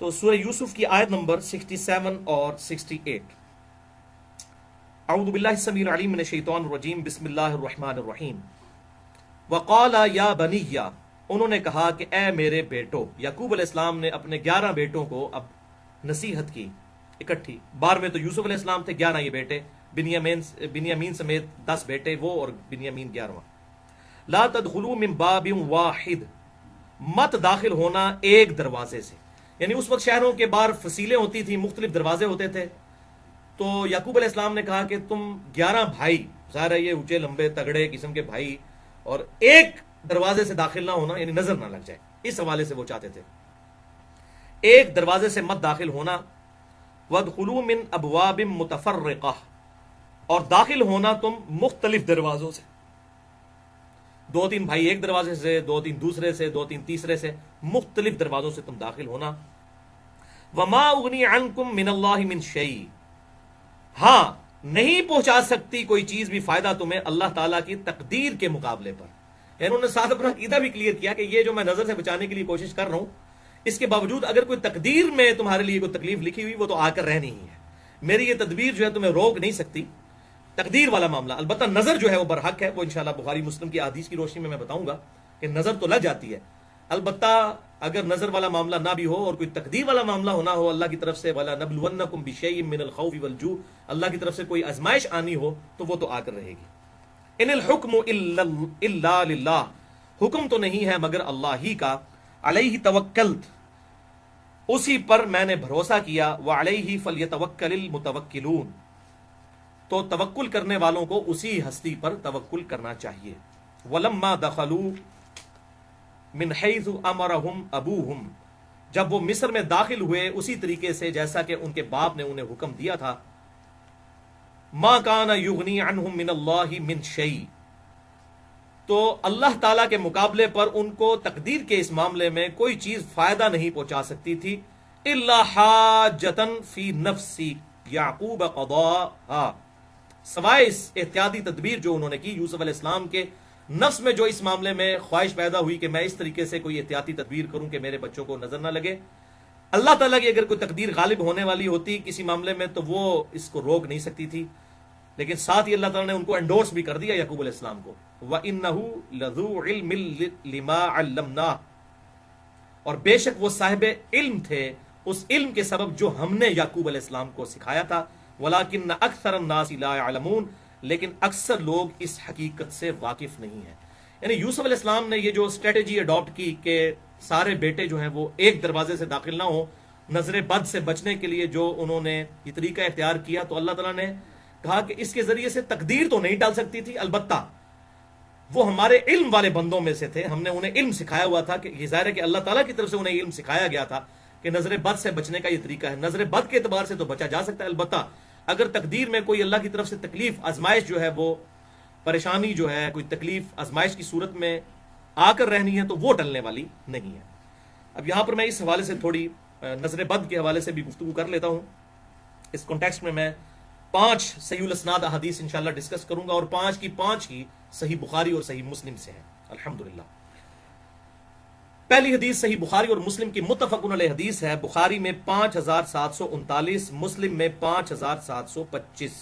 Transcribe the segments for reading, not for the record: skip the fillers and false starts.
تو سورہ یوسف کی آیت نمبر 67 اور 68. اعوذ باللہ السمیع العلیم من الشیطان الرجیم بسم اللہ الرحمن الرحیم. وقال یا بنی، انہوں نے کہا کہ اے میرے بیٹو. یعقوب علیہ السلام نے اپنے 11 بیٹوں کو اب نصیحت کی اکٹھی. 12 میں تو یوسف علیہ السلام تھے، 11 یہ بیٹے، بنیامین سمیت 10 بیٹے وہ اور بنیامین 11واں. لا تدخلوا من باب واحد، مت داخل ہونا ایک دروازے سے. یعنی اس وقت شہروں کے باہر فصیلیں ہوتی تھیں، مختلف دروازے ہوتے تھے. تو یعقوب علیہ السلام نے کہا کہ تم 11 بھائی، ظاہر ہے یہ اونچے لمبے تگڑے قسم کے بھائی، اور ایک دروازے سے داخل نہ ہونا، یعنی نظر نہ لگ جائے، اس حوالے سے وہ چاہتے تھے ایک دروازے سے مت داخل ہونا. وادخلوا من ابواب متفرقہ، اور داخل ہونا تم مختلف دروازوں سے. 2-3 بھائی ایک دروازے سے، 2-3 دوسرے سے، 2-3 تیسرے سے، مختلف دروازوں سے تم داخل ہونا. وما اغنی عنکم من اللہ من شیء، ہاں نہیں پہنچا سکتی کوئی چیز بھی فائدہ تمہیں اللہ تعالیٰ کی تقدیر کے مقابلے پر. یعنی انہوں نے ساتھ اپنا عقیدہ بھی کلیئر کیا کہ یہ جو میں نظر سے بچانے کے لیے کوشش کر رہا ہوں، اس کے باوجود اگر کوئی تقدیر میں تمہارے لیے کوئی تکلیف لکھی ہوئی وہ تو آ کر رہنی ہی ہے. میری یہ تدبیر جو ہے تمہیں روک نہیں سکتی. تقدیر والا معاملہ، البتہ نظر جو ہے وہ برحق ہے، وہ انشاءاللہ بخاری مسلم کی احادیث کی روشنی میں بتاؤں گا کہ نظر تو لگ جاتی ہے. البتہ اگر نظر والا معاملہ نہ بھی ہو اور کوئی تقدیر والا معاملہ ہونا ہو اللہ کی طرف سے، وَلَنَبْلُوَنَّكُمْ بِشَيْءٍ مِّنَ الْخَوْفِ وَالْجُوعِ، اللہ کی طرف سے کوئی آزمائش آنی ہو تو وہ تو آ کر رہے گی. ان الحکم الا للہ، حکم تو نہیں ہے مگر اللہ ہی کا. علیہ توکلت، اسی پر میں نے بھروسہ کیا. وعلیہ فلیتوکل المتوکلون، تو توکل کرنے والوں کو اسی ہستی پر توکل کرنا چاہیے. ولما دخلوا من حیث امرهم ابوہم، جب وہ مصر میں داخل ہوئے اسی طریقے سے جیسا کہ ان کے باپ نے انہیں حکم دیا تھا. ما کان یغنی عنہم من اللہ من شیء، تو اللہ تعالیٰ کے مقابلے پر ان کو تقدیر کے اس معاملے میں کوئی چیز فائدہ نہیں پہنچا سکتی تھی. الا حاجۃ فی نفس یعقوب قضاها، سوائے اس احتیاطی تدبیر جو انہوں نے کی، یوسف علیہ السلام کے نفس میں جو اس معاملے میں خواہش پیدا ہوئی کہ میں اس طریقے سے کوئی احتیاطی تدبیر کروں کہ میرے بچوں کو نظر نہ لگے. اللہ تعالیٰ کی اگر کوئی تقدیر غالب ہونے والی ہوتی کسی معاملے میں تو وہ اس کو روک نہیں سکتی تھی. لیکن ساتھ ہی اللہ تعالیٰ نے ان کو انڈورس بھی کر دیا یعقوب علیہ السلام کو. وَإِنَّهُ لَذُو عِلْمٍ لِمَا عَلَّمْنَاهُ، اور بے شک وہ صاحب علم تھے اس علم کے سبب جو ہم نے یعقوب علیہ السلام کو سکھایا تھا. وَلَكِنَّ أَكْثَرَ النَّاسِ لَا يَعْلَمُونَ، لیکن اکثر لوگ اس حقیقت سے واقف نہیں ہیں. یعنی یوسف علیہ السلام نے یہ جو اسٹریٹجی اڈاپٹ کی کہ سارے بیٹے جو ہیں وہ ایک دروازے سے داخل نہ ہوں، نظر بد سے بچنے کے لیے جو انہوں نے یہ طریقہ اختیار کیا، تو اللہ تعالیٰ نے کہا کہ اس کے ذریعے سے تقدیر تو نہیں ڈال سکتی تھی، البتہ وہ ہمارے علم والے بندوں میں سے تھے، ہم نے انہیں علم سکھایا ہوا تھا. کہ یہ ظاہر ہے کہ اللہ تعالیٰ کی طرف سے انہیں علم سکھایا گیا تھا کہ نظر بد سے بچنے کا یہ طریقہ ہے. نظر بد کے اعتبار سے تو بچا جا سکتا ہے، البتہ اگر تقدیر میں کوئی اللہ کی طرف سے تکلیف، آزمائش جو ہے، وہ پریشانی جو ہے، کوئی تکلیف آزمائش کی صورت میں آ کر رہنی ہے تو وہ ٹلنے والی نہیں ہے. اب یہاں پر میں اس حوالے سے تھوڑی نظر بد کے حوالے سے بھی گفتگو کر لیتا ہوں. اس کانٹیکسٹ میں 5 صحیح الاسناد احادیث انشاءاللہ ڈسکس کروں گا، اور 5 کی 5 ہی صحیح بخاری اور صحیح مسلم سے ہیں الحمدللہ. پہلی حدیث صحیح بخاری اور مسلم کی متفقن علیہ حدیث ہے. بخاری میں 5739، مسلم میں 5725،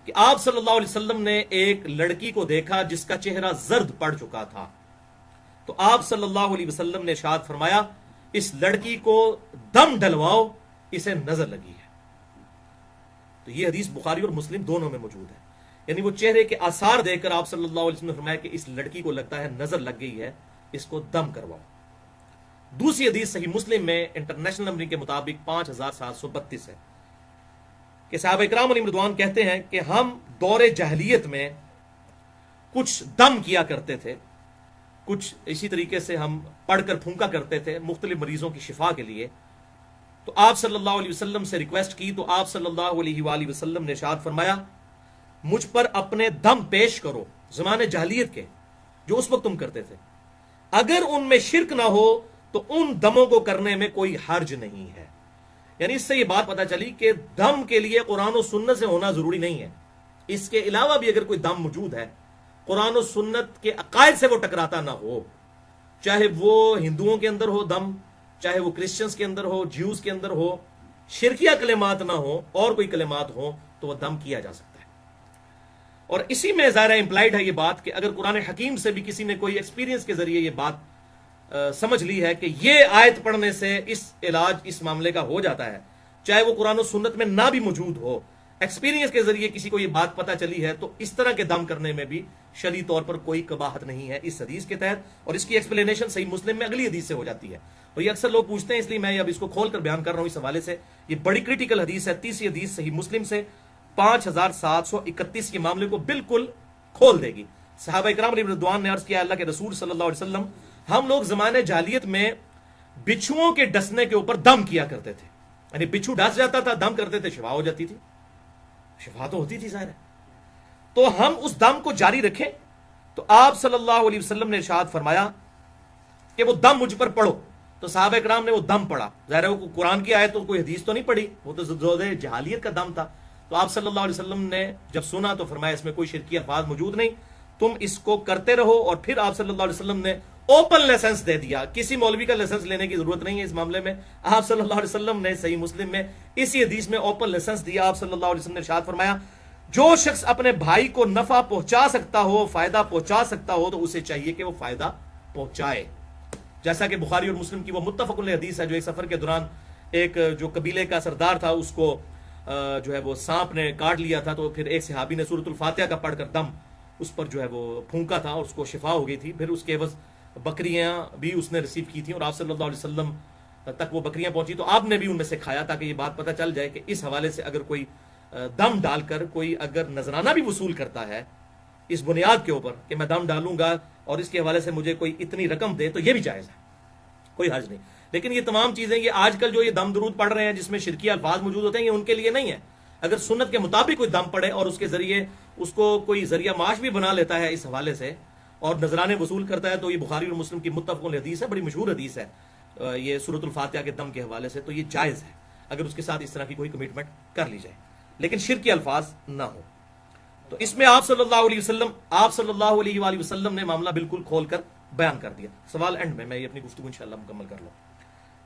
کہ آپ صلی اللہ علیہ وسلم نے ایک لڑکی کو دیکھا جس کا چہرہ زرد پڑ چکا تھا. تو آپ صلی اللہ علیہ وسلم نے ارشاد فرمایا اس لڑکی کو دم ڈلواؤ، اسے نظر لگی ہے. تو یہ حدیث بخاری اور مسلم دونوں میں موجود ہے. یعنی وہ چہرے کے آثار دیکھ کر آپ صلی اللہ علیہ وسلم نے فرمایا کہ اس لڑکی کو لگتا ہے نظر لگ گئی ہے، اس کو دم کرواؤ. دوسری حدیث صحیح مسلم میں انٹرنیشنل نمبرنگ کے مطابق 5732 ہے کہ صحابہ اکرام علیہم رضوان کہتے ہیں کہ ہم دور جاہلیت میں کچھ دم کیا کرتے تھے، کچھ اسی طریقے سے ہم پڑھ کر پھونکا کرتے تھے مختلف مریضوں کی شفا کے لیے. تو آپ صلی اللہ علیہ وسلم سے ریکویسٹ کی تو آپ صلی اللہ علیہ وآلہ وسلم نے ارشاد فرمایا مجھ پر اپنے دم پیش کرو زمانے جاہلیت کے جو اس وقت تم کرتے تھے، اگر ان میں شرک نہ ہو تو ان دموں کو کرنے میں کوئی حرج نہیں ہے. یعنی اس سے یہ بات پتہ چلی کہ دم کے لیے قرآن و سنت سے ہونا ضروری نہیں ہے. اس کے علاوہ بھی اگر کوئی دم موجود ہے، قرآن و سنت کے عقائد سے وہ ٹکراتا نہ ہو، چاہے وہ ہندوؤں کے اندر ہو دم، چاہے وہ کرسچنز کے اندر ہو، جیوز کے اندر ہو، شرکیہ کلمات نہ ہو اور کوئی کلمات ہو تو وہ دم کیا جا سکتا ہے. اور اسی میں ظاہر امپلائڈ ہے یہ بات کہ اگر قرآن حکیم سے بھی کسی نے کوئی ایکسپیرینس کے ذریعے یہ بات سمجھ لی ہے کہ یہ آیت پڑھنے سے اس علاج اس معاملے کا ہو جاتا ہے، چاہے وہ قرآن و سنت میں نہ بھی موجود ہو، ایکسپیرینس کے ذریعے کسی کو یہ بات پتہ چلی ہے، تو اس طرح کے دم کرنے میں بھی شرعی طور پر کوئی قباحت نہیں ہے اس حدیث کے تحت. اور اس کی ایکسپلینیشن صحیح مسلم میں اگلی حدیث سے ہو جاتی ہے. اور یہ اکثر لوگ پوچھتے ہیں، اس لیے میں اب اس کو کھول کر بیان کر رہا ہوں اس حوالے سے. یہ بڑی کریٹیکل حدیث ہے، تیسری حدیث صحیح مسلم سے 5731 کے معاملے کو بالکل کھول دے گی. صحابہ اکرام علیہ رضوان نے عرض کیا اللہ کے رسول صلی اللہ علیہ وسلم، ہم لوگ زمانے جاہلیت میں بچھوؤں کے ڈسنے کے اوپر دم کیا کرتے تھے. یعنی بچھو ڈس جاتا تھا، دم کرتے تھے، شفا ہو جاتی تھی. شفا تو ہوتی تھی ظاہر ہے. تو ہم اس دم کو جاری رکھیں. تو آپ صلی اللہ علیہ وسلم نے ارشاد فرمایا کہ وہ دم مجھ پر پڑھو. تو صحابہ کرام نے وہ دم پڑھا. ظاہر ہے وہ قرآن کی آیت تو کوئی حدیث تو نہیں پڑھی، وہ تو زوجہ جہالیت کا دم تھا. تو آپ صلی اللہ علیہ وسلم نے جب سنا تو فرمایا اس میں کوئی شرکی الفاظ موجود نہیں، تم اس کو کرتے رہو. اور پھر آپ صلی اللہ علیہ وسلم نے اوپن لائسنس دے دیا. کسی مولوی کا لائسنس لینے کی ضرورت نہیں ہے اس معاملے میں. آپ صلی اللہ علیہ وسلم نے صحیح مسلم میں اسی حدیث میں اوپن لائسنس دیا. آپ صلی اللہ علیہ وسلم نے ارشاد فرمایا جو شخص اپنے بھائی کو نفع پہنچا سکتا ہو، فائدہ پہنچا سکتا ہو، تو اسے چاہیے کہ وہ فائدہ پہنچائے. جیسا کہ بخاری اور مسلم کی وہ متفق علیہ حدیث ہے جو ایک سفر کے دوران ایک جو قبیلے کا سردار تھا اس کو جو ہے وہ سانپ نے کاٹ لیا تھا. تو پھر ایک صحابی نے سورۃ الفاتحہ کا پڑھ کر دم اس پر جو ہے وہ پھونکا تھا اور اس کو شفا ہو گئی تھی. پھر اس کے عوض بکریاں بھی اس نے ریسیو کی تھیں اور آپ صلی اللہ علیہ وسلم تک وہ بکریاں پہنچی تو آپ نے بھی ان میں سے کھایا تاکہ یہ بات پتہ چل جائے کہ اس حوالے سے اگر کوئی دم ڈال کر کوئی اگر نذرانہ بھی وصول کرتا ہے اس بنیاد کے اوپر کہ میں دم ڈالوں گا اور اس کے حوالے سے مجھے کوئی اتنی رقم دے، تو یہ بھی جائز ہے، کوئی حرج نہیں. لیکن یہ تمام چیزیں یہ آج کل جو یہ دم درود پڑھ رہے ہیں جس میں شرکی الفاظ موجود ہوتے ہیں، یہ ان کے لیے نہیں ہے. اگر سنت کے مطابق کوئی دم پڑے اور اس کے ذریعے اس کو کوئی ذریعہ معاش بھی بنا لیتا ہے اس حوالے سے اور نذرانے وصول کرتا ہے، تو یہ بخاری اور مسلم کی متفق علیہ حدیث ہے، بڑی مشہور حدیث ہے یہ سورۃ الفاتحہ کے دم کے حوالے سے. تو یہ جائز ہے اگر اس کے ساتھ اس طرح کی کوئی کمٹمنٹ کر لی جائے، لیکن شرکی الفاظ نہ ہو. تو اس میں آپ صلی اللہ علیہ وآلہ وسلم نے معاملہ بالکل کھول کر بیان کر دیا. سوال اینڈ میں یہ اپنی گفتگو انشاءاللہ مکمل کر لوں.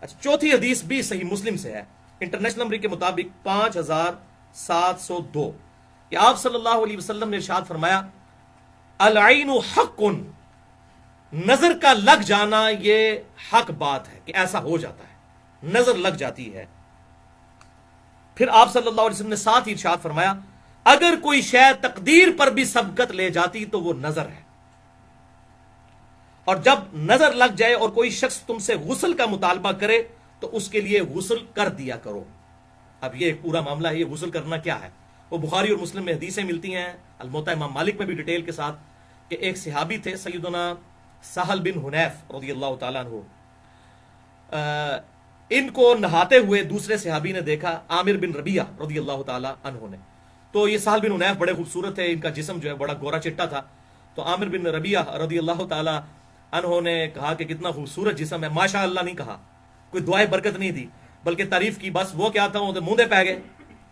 اچھا، چوتھی حدیث بھی صحیح مسلم سے ہے، انٹرنیشنل نمبر کے مطابق 5702 کہ آپ صلی اللہ علیہ وسلم نے ارشاد فرمایا العین حق، نظر کا لگ جانا یہ حق بات ہے کہ ایسا ہو جاتا ہے، نظر لگ جاتی ہے. پھر آپ صلی اللہ علیہ وسلم نے ساتھ ہی ارشاد فرمایا اگر کوئی شے تقدیر پر بھی سبقت لے جاتی تو وہ نظر ہے، اور جب نظر لگ جائے اور کوئی شخص تم سے غسل کا مطالبہ کرے تو اس کے لیے غسل کر دیا کرو. اب یہ ایک پورا معاملہ ہے، یہ غسل کرنا کیا ہے. وہ بخاری اور مسلم میں حدیثیں ملتی ہیں، الموطا امام مالک میں بھی ڈیٹیل کے ساتھ، کہ ایک صحابی تھے سیدنا سہل بن حنیف رضی اللہ تعالیٰ عنہ. ان کو نہاتے ہوئے دوسرے صحابی نے دیکھا، عامر بن ربیعہ رضی اللہ تعالیٰ عنہ نے. تو یہ سہل بن حنیف بڑے خوبصورت ہے، ان کا جسم جو ہے بڑا گورا چٹا تھا. تو عامر بن ربیعہ رضی اللہ تعالیٰ عنہ نے کہا کہ کتنا خوبصورت جسم ہے، ماشاء اللہ نہیں کہا، کوئی دعائے برکت نہیں دی بلکہ تعریف کی. بس وہ کیا تھا، وہ منہ دے پہ گئے،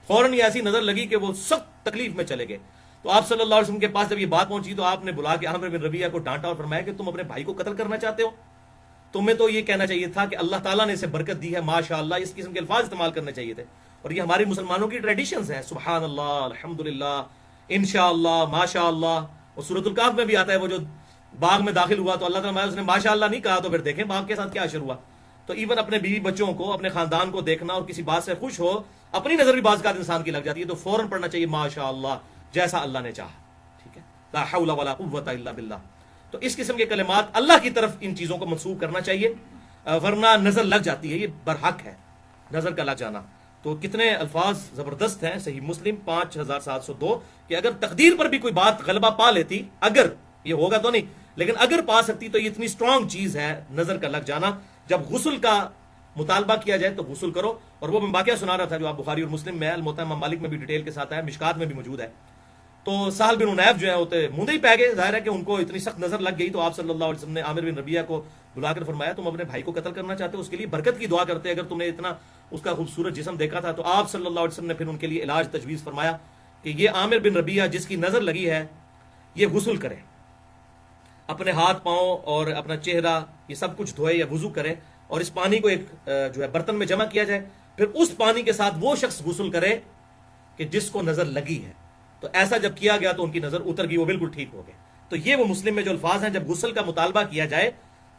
فوراً یہ ایسی نظر لگی کہ وہ سخت تکلیف میں چلے گئے. تو آپ صلی اللہ علیہ وسلم کے پاس جب یہ بات پہنچی تو آپ نے بلا کے عامر بن ربیعہ کو ڈانٹا اور فرمایا کہ تم اپنے بھائی کو قتل کرنا چاہتے ہو، تمہیں تو یہ کہنا چاہیے تھا کہ اللہ تعالیٰ نے اسے برکت دی ہے، ماشاء اللہ، اس قسم کے الفاظ استعمال کرنے چاہیے تھے. اور یہ ہماری مسلمانوں کی ٹریڈیشنز ہیں، سبحان اللہ، الحمدللہ، انشاءاللہ، ماشاء اللہ. اور سورۃ الکہف میں بھی آتا ہے وہ جو باغ میں داخل ہوا تو اللہ تعالیٰ اس نے ماشاء اللہ نہیں کہا، تو پھر دیکھیں باغ کے ساتھ کیا اشر ہوا. تو ایون اپنے بیوی بچوں کو، اپنے خاندان کو دیکھنا اور کسی بات سے خوش ہو، اپنی نظر بھی بعض کا انسان کی لگ جاتی ہے، تو فوراً پڑھنا چاہیے ماشاء اللہ جیسا اللہ نے چاہا. ٹھیک ہے، لا حول ولا قوت الا باللہ. تو اس قسم کے کلمات اللہ کی طرف ان چیزوں کو منسوب کرنا چاہیے، ورنہ نظر لگ جاتی ہے، یہ برحق ہے نظر کا لگ جانا. تو کتنے الفاظ زبردست ہیں صحیح مسلم 5702 کہ اگر تقدیر پر بھی کوئی بات غلبہ پا لیتی، اگر یہ ہوگا تو نہیں لیکن اگر پا سکتی، تو یہ اتنی سٹرونگ چیز ہے نظر کا لگ جانا. جب غسل کا مطالبہ کیا جائے تو غسل کرو. اور وہ میں واقعہ سنا رہا تھا جو آپ بخاری اور مسلم میں، الموطا امام مالک میں بھی ڈیٹیل کے ساتھ ہے، مشکات میں بھی موجود ہے. تو سہل بن حنیف جو ہے ہوتے مندے ہی پہ گئے، ظاہر ہے کہ ان کو اتنی سخت نظر لگ گئی. تو آپ صلی اللہ علیہ وسلم نے عامر بن ربیعہ کو بلا کر فرمایا تم اپنے بھائی کو قتل کرنا چاہتے ہو، اس کے لیے برکت کی دعا کرتے اگر تم نے اتنا اس کا خوبصورت جسم دیکھا تھا. تو آپ صلی اللہ علیہ وسلم نے پھر ان کے لیے علاج تجویز فرمایا کہ یہ عامر بن ربیعہ جس کی نظر لگی ہے یہ غسل کرے، اپنے ہاتھ پاؤں اور اپنا چہرہ یہ سب کچھ دھوئے یا وضو کرے، اور اس پانی کو ایک جو ہے برتن میں جمع کیا جائے، پھر اس پانی کے ساتھ وہ شخص غسل کرے کہ جس کو نظر لگی ہے. تو ایسا جب کیا گیا تو ان کی نظر اتر گئی، وہ بالکل ٹھیک ہو گئے. تو یہ وہ مسلم میں جو الفاظ ہیں، جب غسل کا مطالبہ کیا جائے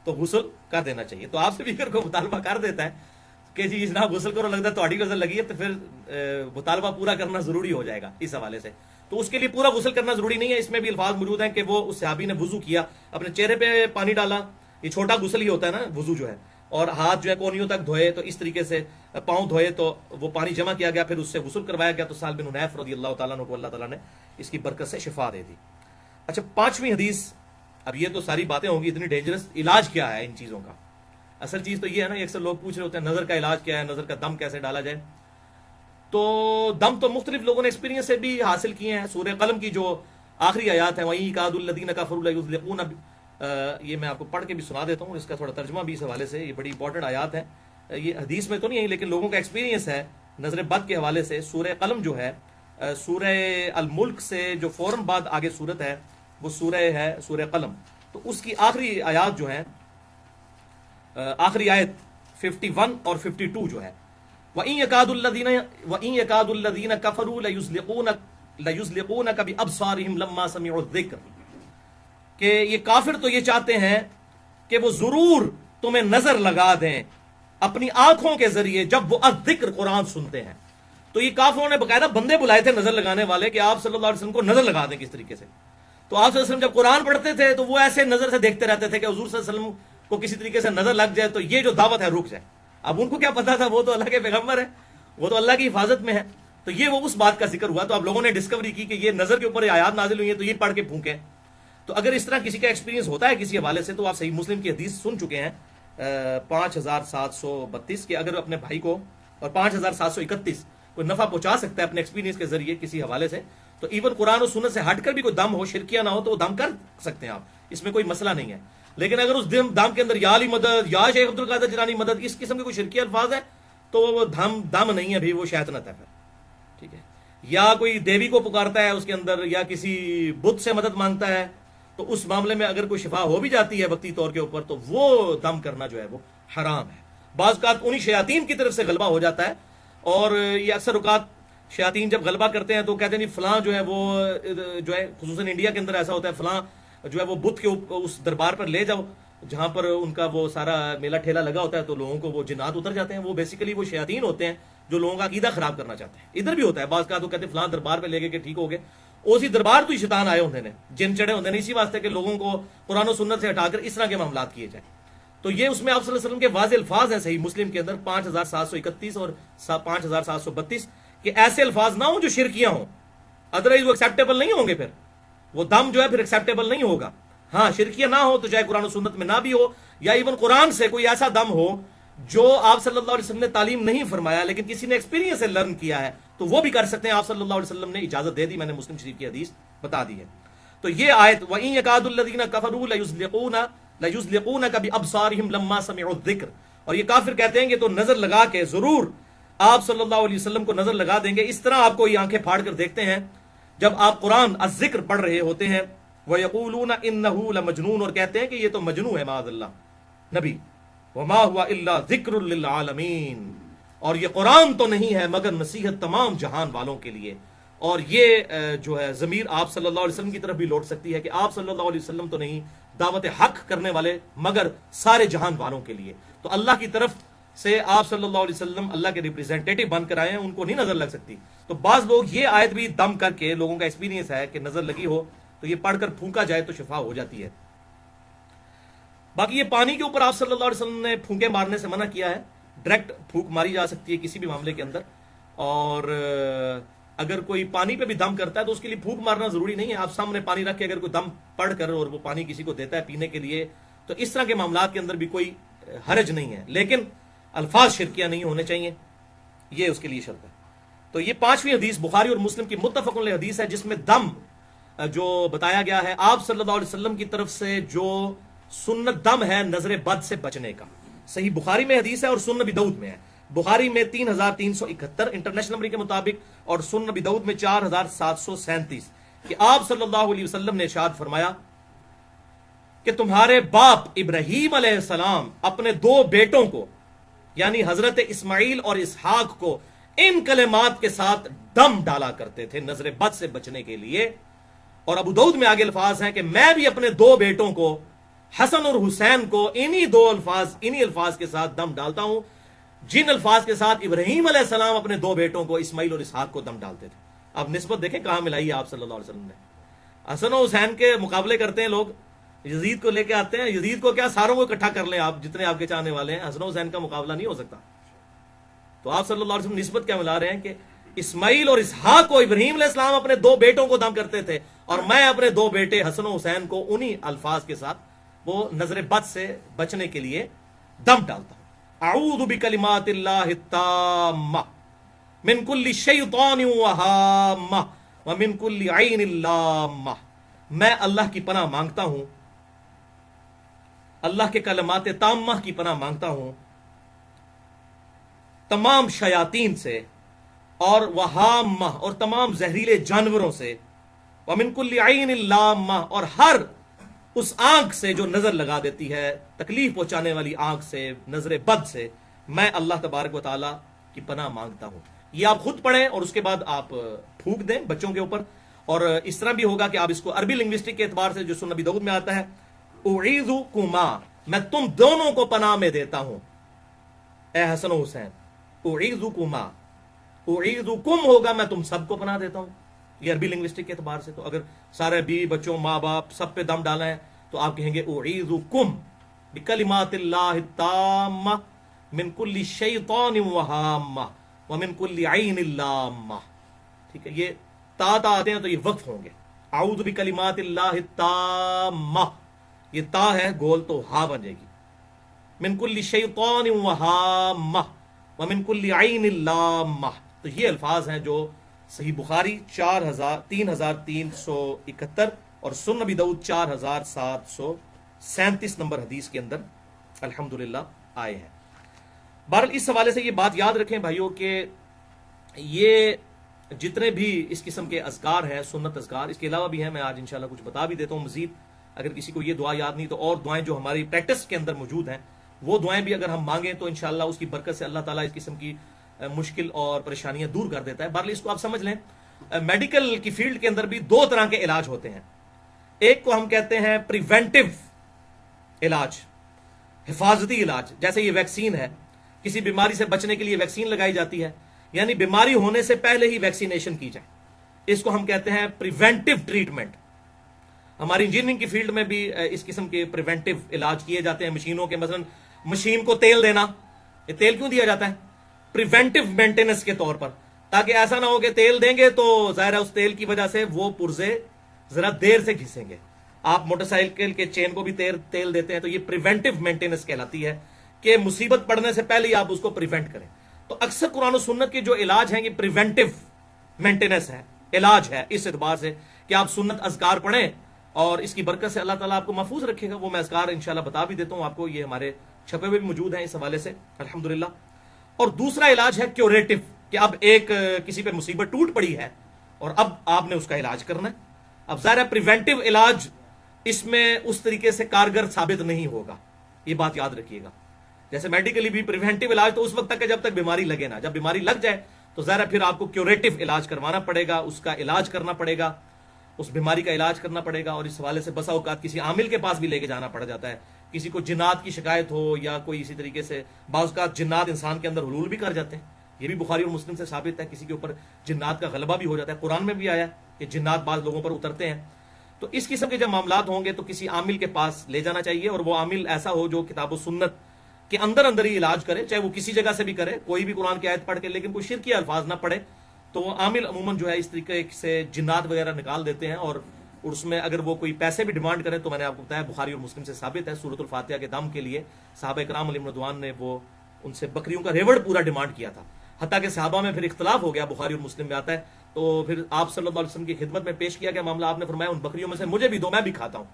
تو غسل کر دینا چاہیے. تو آپ سے بھی اگر کوئی مطالبہ کر دیتا ہے کہ جی جناب غسل کرو، لگتا ہے تہاڈی نظر لگی ہے، تو پھر مطالبہ پورا کرنا ضروری ہو جائے گا اس حوالے سے. تو اس کے لیے پورا غسل کرنا ضروری نہیں ہے. اس میں بھی الفاظ موجود ہیں کہ وہ اس صحابی نے وضو کیا، اپنے چہرے پہ پانی ڈالا، یہ چھوٹا غسل ہی ہوتا ہے نا وضو جو ہے، اور ہاتھ جو ہے کونیوں تک دھوئے، تو اس طریقے سے پاؤں دھوئے، تو وہ پانی جمع کیا گیا، پھر اس سے غسل کروایا گیا. تو سہل بن حنیف رضی اللہ تعالیٰ عنہ کو اللہ تعالیٰ نے اس کی برکت سے شفا دے دی. اچھا، 5ویں حدیث. اب یہ تو ساری باتیں ہوں گی، اتنی ڈینجرس. علاج کیا ہے ان چیزوں کا؟ اصل چیز تو یہ ہے نا، اکثر لوگ پوچھ رہے ہوتے ہیں نظر کا علاج کیا ہے، نظر کا دم کیسے ڈالا جائے. تو دم تو مختلف لوگوں نے ایکسپیرینس سے بھی حاصل کیے ہیں. سورہ قلم کی جو آخری آیات ہے، وَإِن يَكَادُ الَّذِينَ كَفَرُوا لَيُزْلِقُونَ، یہ میں آپ کو پڑھ کے بھی سنا دیتا ہوں، اس کا تھوڑا ترجمہ بھی اس حوالے سے. یہ بڑی امپورٹنٹ آیات ہے، یہ حدیث میں تو نہیں ہے لیکن لوگوں کا ایکسپیرینس ہے نظر بد کے حوالے سے. سورہ قلم جو ہے، سورہ الملک سے جو فوراً بعد آگے صورت ہے وہ سورہ ہے سورہ قلم. تو اس کی آخری آیات جو ہیں، آخری آیت 51 اور 52 جو ہے، وَإِن يَكَادُ الَّذِينَ كَفَرُوا لَيُزْلِقُونَكَ بِأَبْصَارِهِمْ لَمَّا سَمِعُوا الذِّكْرَ، کہ یہ کافر تو یہ چاہتے ہیں کہ وہ ضرور تمہیں نظر لگا دیں اپنی آنکھوں کے ذریعے جب وہ الذکر قرآن سنتے ہیں. تو یہ کافروں نے باقاعدہ بندے بلائے تھے نظر لگانے والے کہ آپ صلی اللہ علیہ وسلم کو نظر لگا دیں کس طریقے سے. تو آپ صلی اللہ علیہ وسلم جب قرآن پڑھتے تھے تو وہ ایسے نظر سے دیکھتے رہتے تھے کہ حضور صلی اللہ علیہ وسلم کو کسی طریقے سے نظر لگ جائے تو یہ جو دعوت ہے رک جائے. اب ان کو کیا پتا تھا، وہ تو اللہ کے پیغمبر ہے، وہ تو اللہ کی حفاظت میں ہے. تو یہ وہ اس بات کا ذکر ہوا. تو اب لوگوں نے ڈسکوری کی کہ یہ نظر کے اوپر یہ آیات نازل ہوئی ہیں تو یہ پڑھ کے پھونکیں. تو اگر اس طرح کسی کا ایکسپیرینس ہوتا ہے کسی حوالے سے، تو آپ صحیح مسلم کی حدیث سن چکے ہیں 5732 کے، اگر اپنے بھائی کو، اور 5731 کوئی نفع پہنچا سکتا ہے اپنے ایکسپیرینس کے ذریعے کسی حوالے سے، تو ایون قرآن و سنت سے ہٹ کر بھی کوئی دم ہو، شرکیہ نہ ہو، تو وہ دم کر سکتے ہیں آپ، اس میں کوئی مسئلہ نہیں ہے. لیکن اگر اس دم کے اندر یا علی مدد، یا شیخ عبد القادر جیلانی مدد، اس قسم کے کوئی شرکیہ الفاظ ہے تو وہ دم نہیں ہے بھی، وہ شیطنت ہے پھر. ٹھیک ہے، یا کوئی دیوی کو پکارتا ہے اس کے اندر، یا کسی بت سے مدد مانگتا ہے، تو اس معاملے میں اگر کوئی شفا ہو بھی جاتی ہے وقتی طور کے اوپر، تو وہ دم کرنا جو ہے وہ حرام ہے. بعض اوقات انہی شیاطین کی طرف سے غلبہ ہو جاتا ہے، اور یہ اکثر اوقات شیاطین جب غلبہ کرتے ہیں تو کہتے ہیں فلاں جو ہے وہ جو ہے، خصوصاً انڈیا کے اندر ایسا ہوتا ہے، فلاں جو ہے وہ بت کے اس دربار پر لے جاؤ جہاں پر ان کا وہ سارا میلہ ٹھیلا لگا ہوتا ہے، تو لوگوں کو وہ جنات اتر جاتے ہیں. وہ بیسیکلی وہ شیاطین ہوتے ہیں جو لوگوں کا عقیدہ خراب کرنا چاہتے ہیں. ادھر بھی ہوتا ہے بعض کا، تو کہتے ہیں فلاں دربار پہ لے گئے کہ ٹھیک ہو گئے، اسی دربار تو ہی شیطان آئے ہوتے ہیں، جن چڑھے ہوتے ہیں، اسی واسطے کہ لوگوں کو قرآن و سنت سے ہٹا کر اس طرح کے معاملات کیے جائیں. تو یہ اس میں آپ صلی اللہ علیہ وسلم کے واضح الفاظ ہیں صحیح مسلم کے اندر 5731 اور 5732 کہ ایسے الفاظ نہ ہوں جو شرکیاں ہوں، ادروائز وہ ایکسیپٹیبل نہیں ہوں گے. پھر وہ دم جو ہے پھر ایکسیپٹیبل نہیں ہوگا. ہاں شرکیہ نہ ہو تو چاہے قرآن و سنت میں نہ بھی ہو، یا ایون قرآن سے کوئی ایسا دم ہو جو آپ صلی اللہ علیہ وسلم نے تعلیم نہیں فرمایا لیکن کسی نے ایکسپیرینس سے لرن کیا ہے، تو وہ بھی کر سکتے ہیں. آپ صلی اللہ علیہ وسلم نے اجازت دے دی، میں نے مسلم شریف کی حدیث بتا دی ہے. تو یہ آیت وَإِن يَكَادُ الَّذِينَ كَفَرُوا لَيُزْلِقُونَكَ بِأَبْصَارِهِمْ لَمَّا سَمِعُوا الذِّكْرَ، اور یہ کافر کہتے ہیں کہ تو نظر لگا کے ضرور آپ صلی اللہ علیہ وسلم کو نظر لگا دیں گے، اس طرح آپ کو یہ آنکھیں پھاڑ کر دیکھتے ہیں جب آپ قرآن الذکر پڑھ رہے ہوتے ہیں. وَيَقُولُونَ إِنَّهُ لَمَجْنُونَ، اور کہتے ہیں کہ یہ تو مجنون ہے معاذ اللہ نبی. وَمَا هُوَ إِلَّا ذِكْرٌ لِّلْعَالَمِينَ، اور یہ قرآن تو نہیں ہے مگر نصیحت تمام جہان والوں کے لیے. اور یہ جو ہے ضمیر آپ صلی اللہ علیہ وسلم کی طرف بھی لوٹ سکتی ہے کہ آپ صلی اللہ علیہ وسلم تو نہیں دعوت حق کرنے والے مگر سارے جہان والوں کے لیے. تو اللہ کی طرف سے آپ صلی اللہ علیہ وسلم اللہ کے ریپرزینٹیٹو بن کر آئے ہیں، ان کو نہیں نظر لگ سکتی. تو بعض لوگ یہ آیت بھی دم کر کے، لوگوں کا ایکسپیرینس ہے کہ نظر لگی ہو تو یہ پڑھ کر پھونکا جائے تو شفا ہو جاتی ہے. باقی یہ پانی کے اوپر آپ صلی اللہ علیہ وسلم نے پھونکے مارنے سے منع کیا ہے. ڈائریکٹ پھونک ماری جا سکتی ہے کسی بھی معاملے کے اندر، اور اگر کوئی پانی پہ بھی دم کرتا ہے تو اس کے لیے پھونک مارنا ضروری نہیں ہے. آپ سامنے پانی رکھ کے اگر کوئی دم پڑھ کر اور وہ پانی کسی کو دیتا ہے پینے کے لیے، تو اس طرح کے معاملات کے اندر بھی کوئی حرج نہیں ہے، لیکن الفاظ شرکیہ نہیں ہونے چاہیے، یہ اس کے لیے شرط ہے. تو یہ 5ویں حدیث بخاری اور مسلم کی متفق علیہ حدیث ہے، جس میں دم جو بتایا گیا ہے آپ صلی اللہ علیہ وسلم کی طرف سے جو سنت دم ہے نظر بد سے بچنے کا. صحیح بخاری میں حدیث ہے اور سنن نبی داؤد میں ہے. بخاری میں 3371 انٹرنیشنل نمبر کے مطابق، اور سنن نبی داؤد میں 4737 کہ آپ صلی اللہ علیہ وسلم نے ارشاد فرمایا کہ تمہارے باپ ابراہیم علیہ السلام اپنے دو بیٹوں کو یعنی حضرت اسماعیل اور اسحاق کو ان کلمات کے ساتھ دم ڈالا کرتے تھے نظر بد سے بچنے کے لیے. اور ابو داؤد میں آگے الفاظ ہیں کہ میں بھی اپنے دو بیٹوں کو حسن اور حسین کو انہی الفاظ کے ساتھ دم ڈالتا ہوں جن الفاظ کے ساتھ ابراہیم علیہ السلام اپنے دو بیٹوں کو اسماعیل اور اسحاق کو دم ڈالتے تھے. اب نسبت دیکھیں کہاں ملائی ہے آپ صلی اللہ علیہ وسلم نے. حسن و حسین کے مقابلے کرتے ہیں لوگ, یزید کو لے کے آتے ہیں. یزید کو کیا, ساروں کو اکٹھا کر لیں آپ جتنے آپ کے چاہنے والے ہیں, حسن و حسین کا مقابلہ نہیں ہو سکتا. تو آپ صلی اللہ علیہ وسلم نسبت کیا ملا رہے ہیں کہ اسماعیل اور اسحاق کو ابراہیم علیہ السلام اپنے دو بیٹوں کو دم کرتے تھے اور میں اپنے دو بیٹے حسن و حسین کو انہی الفاظ کے ساتھ وہ نظر بد سے بچنے کے لیے دم ڈالتا ہوں. اعوذ بکلمات اللہ التامہ من کل شیطان وہامہ ومن کل عین لامہ. میں اللہ کی پناہ مانگتا ہوں, اللہ کے کلمات تامہ کی پناہ مانگتا ہوں تمام شیاطین سے اور وہامہ اور تمام زہریلے جانوروں سے, ومن کل عین لامہ اور ہر اس آنکھ سے جو نظر لگا دیتی ہے, تکلیف پہنچانے والی آنکھ سے, نظر بد سے. میں اللہ تبارک و تعالی کی پناہ مانگتا ہوں. یہ آپ خود پڑھیں اور اس کے بعد آپ پھونک دیں بچوں کے اوپر. اور اس طرح بھی ہوگا کہ آپ اس کو عربی لنگوسٹک کے اعتبار سے جو سنن نبی داؤد میں آتا ہے, اعیذکما, میں تم دونوں کو پناہ میں دیتا ہوں اے حسن و حسین. اعیذکما, اعیذکم ہوگا میں تم سب کو پناہ دیتا ہوں. یہ عربی لنگوسٹک کے اعتبار سے. تو اگر سارے بیوی بچوں ماں باپ سب پہ دم ڈالا ہے تو آپ کہیں گے اعیذکم بکلمات اللہ التامہ من کل شیطان وہامہ ومن کل عین لامہ. ٹھیک ہے, یہ تا آتے ہیں تو یہ وقف ہوں گے. اعوذ بکلمات اللہ التامہ, یہ تا ہے گول تو ہا بن جائے گی. من کل شیطان وہامہ ومن کل عین لامہ. تو یہ الفاظ ہیں جو صحیح بخاری 3371 اور سنن نبی داؤد 4737 نمبر حدیث کے اندر الحمدللہ آئے ہیں. بہرحال اس حوالے سے یہ بات یاد رکھیں بھائیوں کہ یہ جتنے بھی اس قسم کے اذکار ہیں, سنت اذکار, اس کے علاوہ بھی ہیں, میں آج انشاءاللہ کچھ بتا بھی دیتا ہوں مزید. اگر کسی کو یہ دعا یاد نہیں تو اور دعائیں جو ہماری پریکٹس کے اندر موجود ہیں وہ دعائیں بھی اگر ہم مانگیں تو انشاءاللہ اس کی برکت سے اللہ تعالیٰ اس قسم کی مشکل اور پریشانیاں دور کر دیتا ہے. بہرحال اس کو آپ سمجھ لیں, میڈیکل کی فیلڈ کے اندر بھی دو طرح کے علاج ہوتے ہیں. ایک کو ہم کہتے ہیں پریونٹیو علاج, حفاظتی علاج. جیسے یہ ویکسین ہے, کسی بیماری سے بچنے کے لیے ویکسین لگائی جاتی ہے, یعنی بیماری ہونے سے پہلے ہی ویکسینیشن کی جائے. اس کو ہم کہتے ہیں پریونٹیو ٹریٹمنٹ. ہماری انجینئرنگ کی فیلڈ میں بھی اس قسم کے پریونٹیو علاج کیے جاتے ہیں. مشینوں کے, مثلا مشین کو تیل دینا, یہ تیل کیوں دیا جاتا ہے؟ پریونٹیو مینٹیننس کے طور پر, تاکہ ایسا نہ ہو کہ تیل دیں گے تو ظاہر ہے اس تیل کی وجہ سے وہ پرزے ذرا دیر سے گھسیں گے. آپ موٹر سائیکل کے چین کو بھی تیل دیتے ہیں, تو یہ پریونٹیو مینٹیننس کہلاتی ہے کہ مصیبت پڑنے سے پہلے ہی آپ اس کو پریونٹ کریں. تو اکثر قرآن و سنت کے جو علاج ہیں یہ پریونٹیو مینٹیننس ہے, علاج ہے, اس اعتبار سے کہ آپ سنت اذکار پڑھیں اور اس کی برکت سے اللہ تعالیٰ آپ کو محفوظ رکھے گا. وہ میں اذکار انشاءاللہ بتا بھی دیتا ہوں آپ کو, یہ ہمارے چھپے ہوئے بھی موجود ہیں اس حوالے سے الحمدللہ. اور دوسرا علاج ہے کیوریٹو, کہ اب ایک کسی پہ مصیبت ٹوٹ پڑی ہے اور اب آپ نے اس کا علاج کرنا ہے. اب ظاہر ہے پریونٹیو علاج اس میں اس طریقے سے کارگر ثابت نہیں ہوگا, یہ بات یاد رکھیے گا. جیسے میڈیکلی بھی پریونٹیو علاج تو اس وقت تک ہے جب تک بیماری لگے نا, جب بیماری لگ جائے تو ظاہر ہے پھر آپ کو کیوریٹو علاج کروانا پڑے گا, اس کا علاج کرنا پڑے گا, اس بیماری کا علاج کرنا پڑے گا. اور اس حوالے سے بسا اوقات کسی عامل کے پاس بھی لے کے جانا پڑ جاتا ہے. کسی کو جنات کی شکایت ہو یا کوئی اسی طریقے سے, بعض اوقات جنات انسان کے اندر حلول بھی کر جاتے ہیں, یہ بھی بخاری اور مسلم سے ثابت ہے. کسی کے اوپر جنات کا غلبہ بھی ہو جاتا ہے, قرآن میں بھی آیا ہے کہ جنات بعض لوگوں پر اترتے ہیں. تو اس قسم کے جب معاملات ہوں گے تو کسی عامل کے پاس لے جانا چاہیے, اور وہ عامل ایسا ہو جو کتاب و سنت کے اندر ہی علاج کرے, چاہے وہ کسی جگہ سے بھی کرے, کوئی بھی قرآن کی آیت پڑھ کے, لیکن کوئی شرکی الفاظ نہ پڑھے. تو وہ عامل عموماً جو ہے اس طریقے سے جنات وغیرہ نکال دیتے ہیں, اور اس میں اگر وہ کوئی پیسے بھی ڈیمانڈ کرے تو میں نے آپ کو بتایا بخاری اور مسلم سے ثابت ہے, سورۃ الفاتحہ کے دم کے لیے صحابہ کرام علیہم رضوان نے وہ ان سے بکریوں کا ریوڑ پورا ڈیمانڈ کیا تھا. حتیٰ کہ صحابہ میں پھر اختلاف ہو گیا, بخاری اور مسلم میں آتا ہے. تو پھر آپ صلی اللہ علیہ وسلم کی خدمت میں پیش کیا گیا معاملہ, آپ نے فرمایا ان بکریوں میں سے مجھے بھی دو, میں بھی کھاتا ہوں.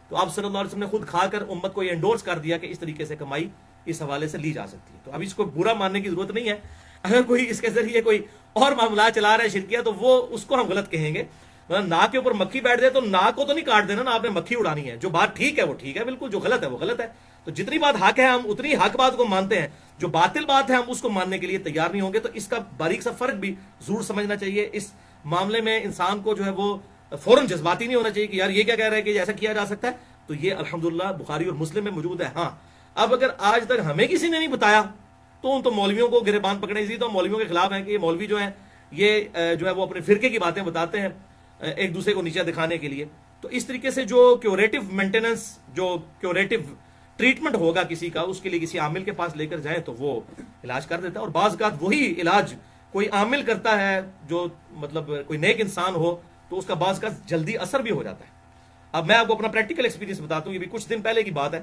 تو آپ صلی اللہ علیہ وسلم نے خود کھا کر امت کو یہ انڈورس کر دیا کہ اس طریقے سے کمائی اس حوالے سے لی جا سکتی ہے. تو اب اس کو برا ماننے کی ضرورت نہیں ہے. اگر کوئی اس کے ذریعے کوئی اور معاملات چلا رہا ہے شرکیہ, تو وہ اس کو ہم غلط کہیں گے. مطلب ناک کے اوپر مکھی بیٹھ جائے تو ناک کو تو نہیں کاٹ دینا نا، آپ نے مکھی اڑانی ہے. جو بات ٹھیک ہے وہ ٹھیک ہے بالکل، جو غلط ہے وہ غلط ہے. تو جتنی بات حق ہے ہم اتنی حق بات کو مانتے ہیں، جو باطل بات ہے ہم اس کو ماننے کے لیے تیار نہیں ہوں گے. تو اس کا باریک سا فرق بھی ضرور سمجھنا چاہیے. اس معاملے میں انسان کو جو ہے وہ فوراً جذباتی نہیں ہونا چاہیے کہ یار یہ کیا کہہ رہا ہے کہ ایسا کیا جا سکتا ہے. تو یہ الحمدللہ بخاری اور مسلم میں موجود ہے. ہاں اب اگر آج تک ہمیں کسی نے نہیں بتایا تو ان تو مولویوں کو گریبان پکڑنے اسی تو مولویوں کے خلاف ہیں کہ یہ مولوی جو ہیں یہ جو ہے وہ اپنے فرقے کی باتیں بتاتے ہیں ایک دوسرے کو نیچے دکھانے کے لیے. تو اس طریقے سے جو کیوریٹو مینٹیننس، جو کیوریٹو ٹریٹمنٹ ہوگا کسی کا، اس کے لیے کسی عامل کے پاس لے کر جائیں تو وہ علاج کر دیتا ہے. اور بعض اوقات وہی علاج کوئی عامل کرتا ہے جو مطلب کوئی نیک انسان ہو تو اس کا بعض اوقات جلدی اثر بھی ہو جاتا ہے. اب میں آپ کو اپنا پریکٹیکل ایکسپیرینس بتاتا ہوں، یہ بھی کچھ دن پہلے کی بات ہے.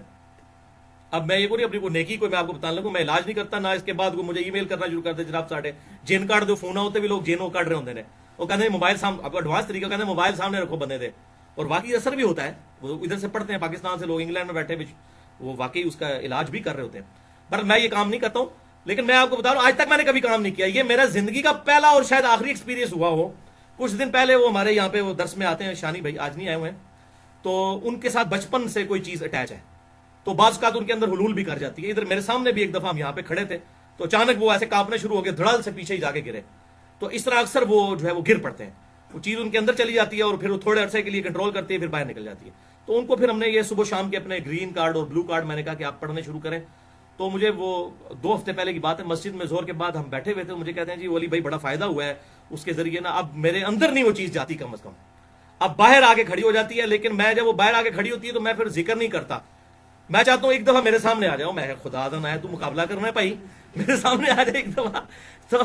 اب میں یہ پوری اپنی نیکی کو میں آپ کو بتانے لگوں، میں علاج نہیں کرتا نہ اس کے بعد مجھے ای میل کرنا شروع کر دے جناب ساڈے جن کارڈ دو فون ہوتے بھی لوگ جنوں کاٹ رہے ہوتے ہیں، وہ کہتے ہیں موبائل سامنے، آپ کو ایڈوانس طریقہ کہتے ہیں موبائل سامنے رکھو بندے دے. اور واقعی اثر بھی ہوتا ہے. وہ ادھر سے پڑھتے ہیں پاکستان سے لوگ انگلینڈ میں بیٹھے وہ واقعی اس کا علاج بھی کر رہے ہوتے ہیں. پر میں یہ کام نہیں کرتا ہوں. لیکن میں آپ کو بتا رہا ہوں آج تک میں نے کبھی کام نہیں کیا. یہ میرا زندگی کا پہلا اور شاید آخری ایکسپیرینس ہوا ہو. کچھ دن پہلے وہ ہمارے یہاں پہ وہ درس میں آتے ہیں، شانی بھائی آج نہیں آئے ہوئے ہیں، تو ان کے ساتھ بچپن سے کوئی چیز اٹیچ ہے تو بعض اوقات ان کے اندر حلول بھی کر جاتی ہے. ادھر میرے سامنے بھی ایک دفعہ ہم یہاں پہ کھڑے تھے تو اچانک وہ ایسے کانپنے شروع ہو گئے، دھڑل سے پیچھے ہی جا کے گرے. تو اس طرح اکثر وہ جو ہے وہ گر پڑتے ہیں، وہ چیز ان کے اندر چلی جاتی ہے اور پھر وہ تھوڑے عرصے کے لیے کنٹرول کرتی ہے، پھر باہر نکل جاتی ہے. تو ان کو پھر ہم نے یہ صبح شام کے اپنے گرین کارڈ اور بلو کارڈ میں نے کہا کہ آپ پڑھنے شروع کریں. تو مجھے وہ 2 ہفتے پہلے کی بات ہے، مسجد میں زور کے بعد ہم بیٹھے ہوئے تھے، مجھے کہتے ہیں جی ولی بھائی بڑا فائدہ ہوا ہے اس کے ذریعے نا. اب میرے اندر نہیں وہ چیز جاتی کم از کم، اب باہر آ کے کھڑی ہو جاتی ہے. لیکن میں جب وہ باہر آ کے کھڑی ہوتی ہے تو میں پھر ذکر نہیں کرتا. میں چاہتا ہوں ایک دفعہ میرے سامنے آ جاؤ، میں خدا دن آیا تو مقابلہ کرنا ہے بھائی، میرے سامنے آ جائے ایک دفعہ. تو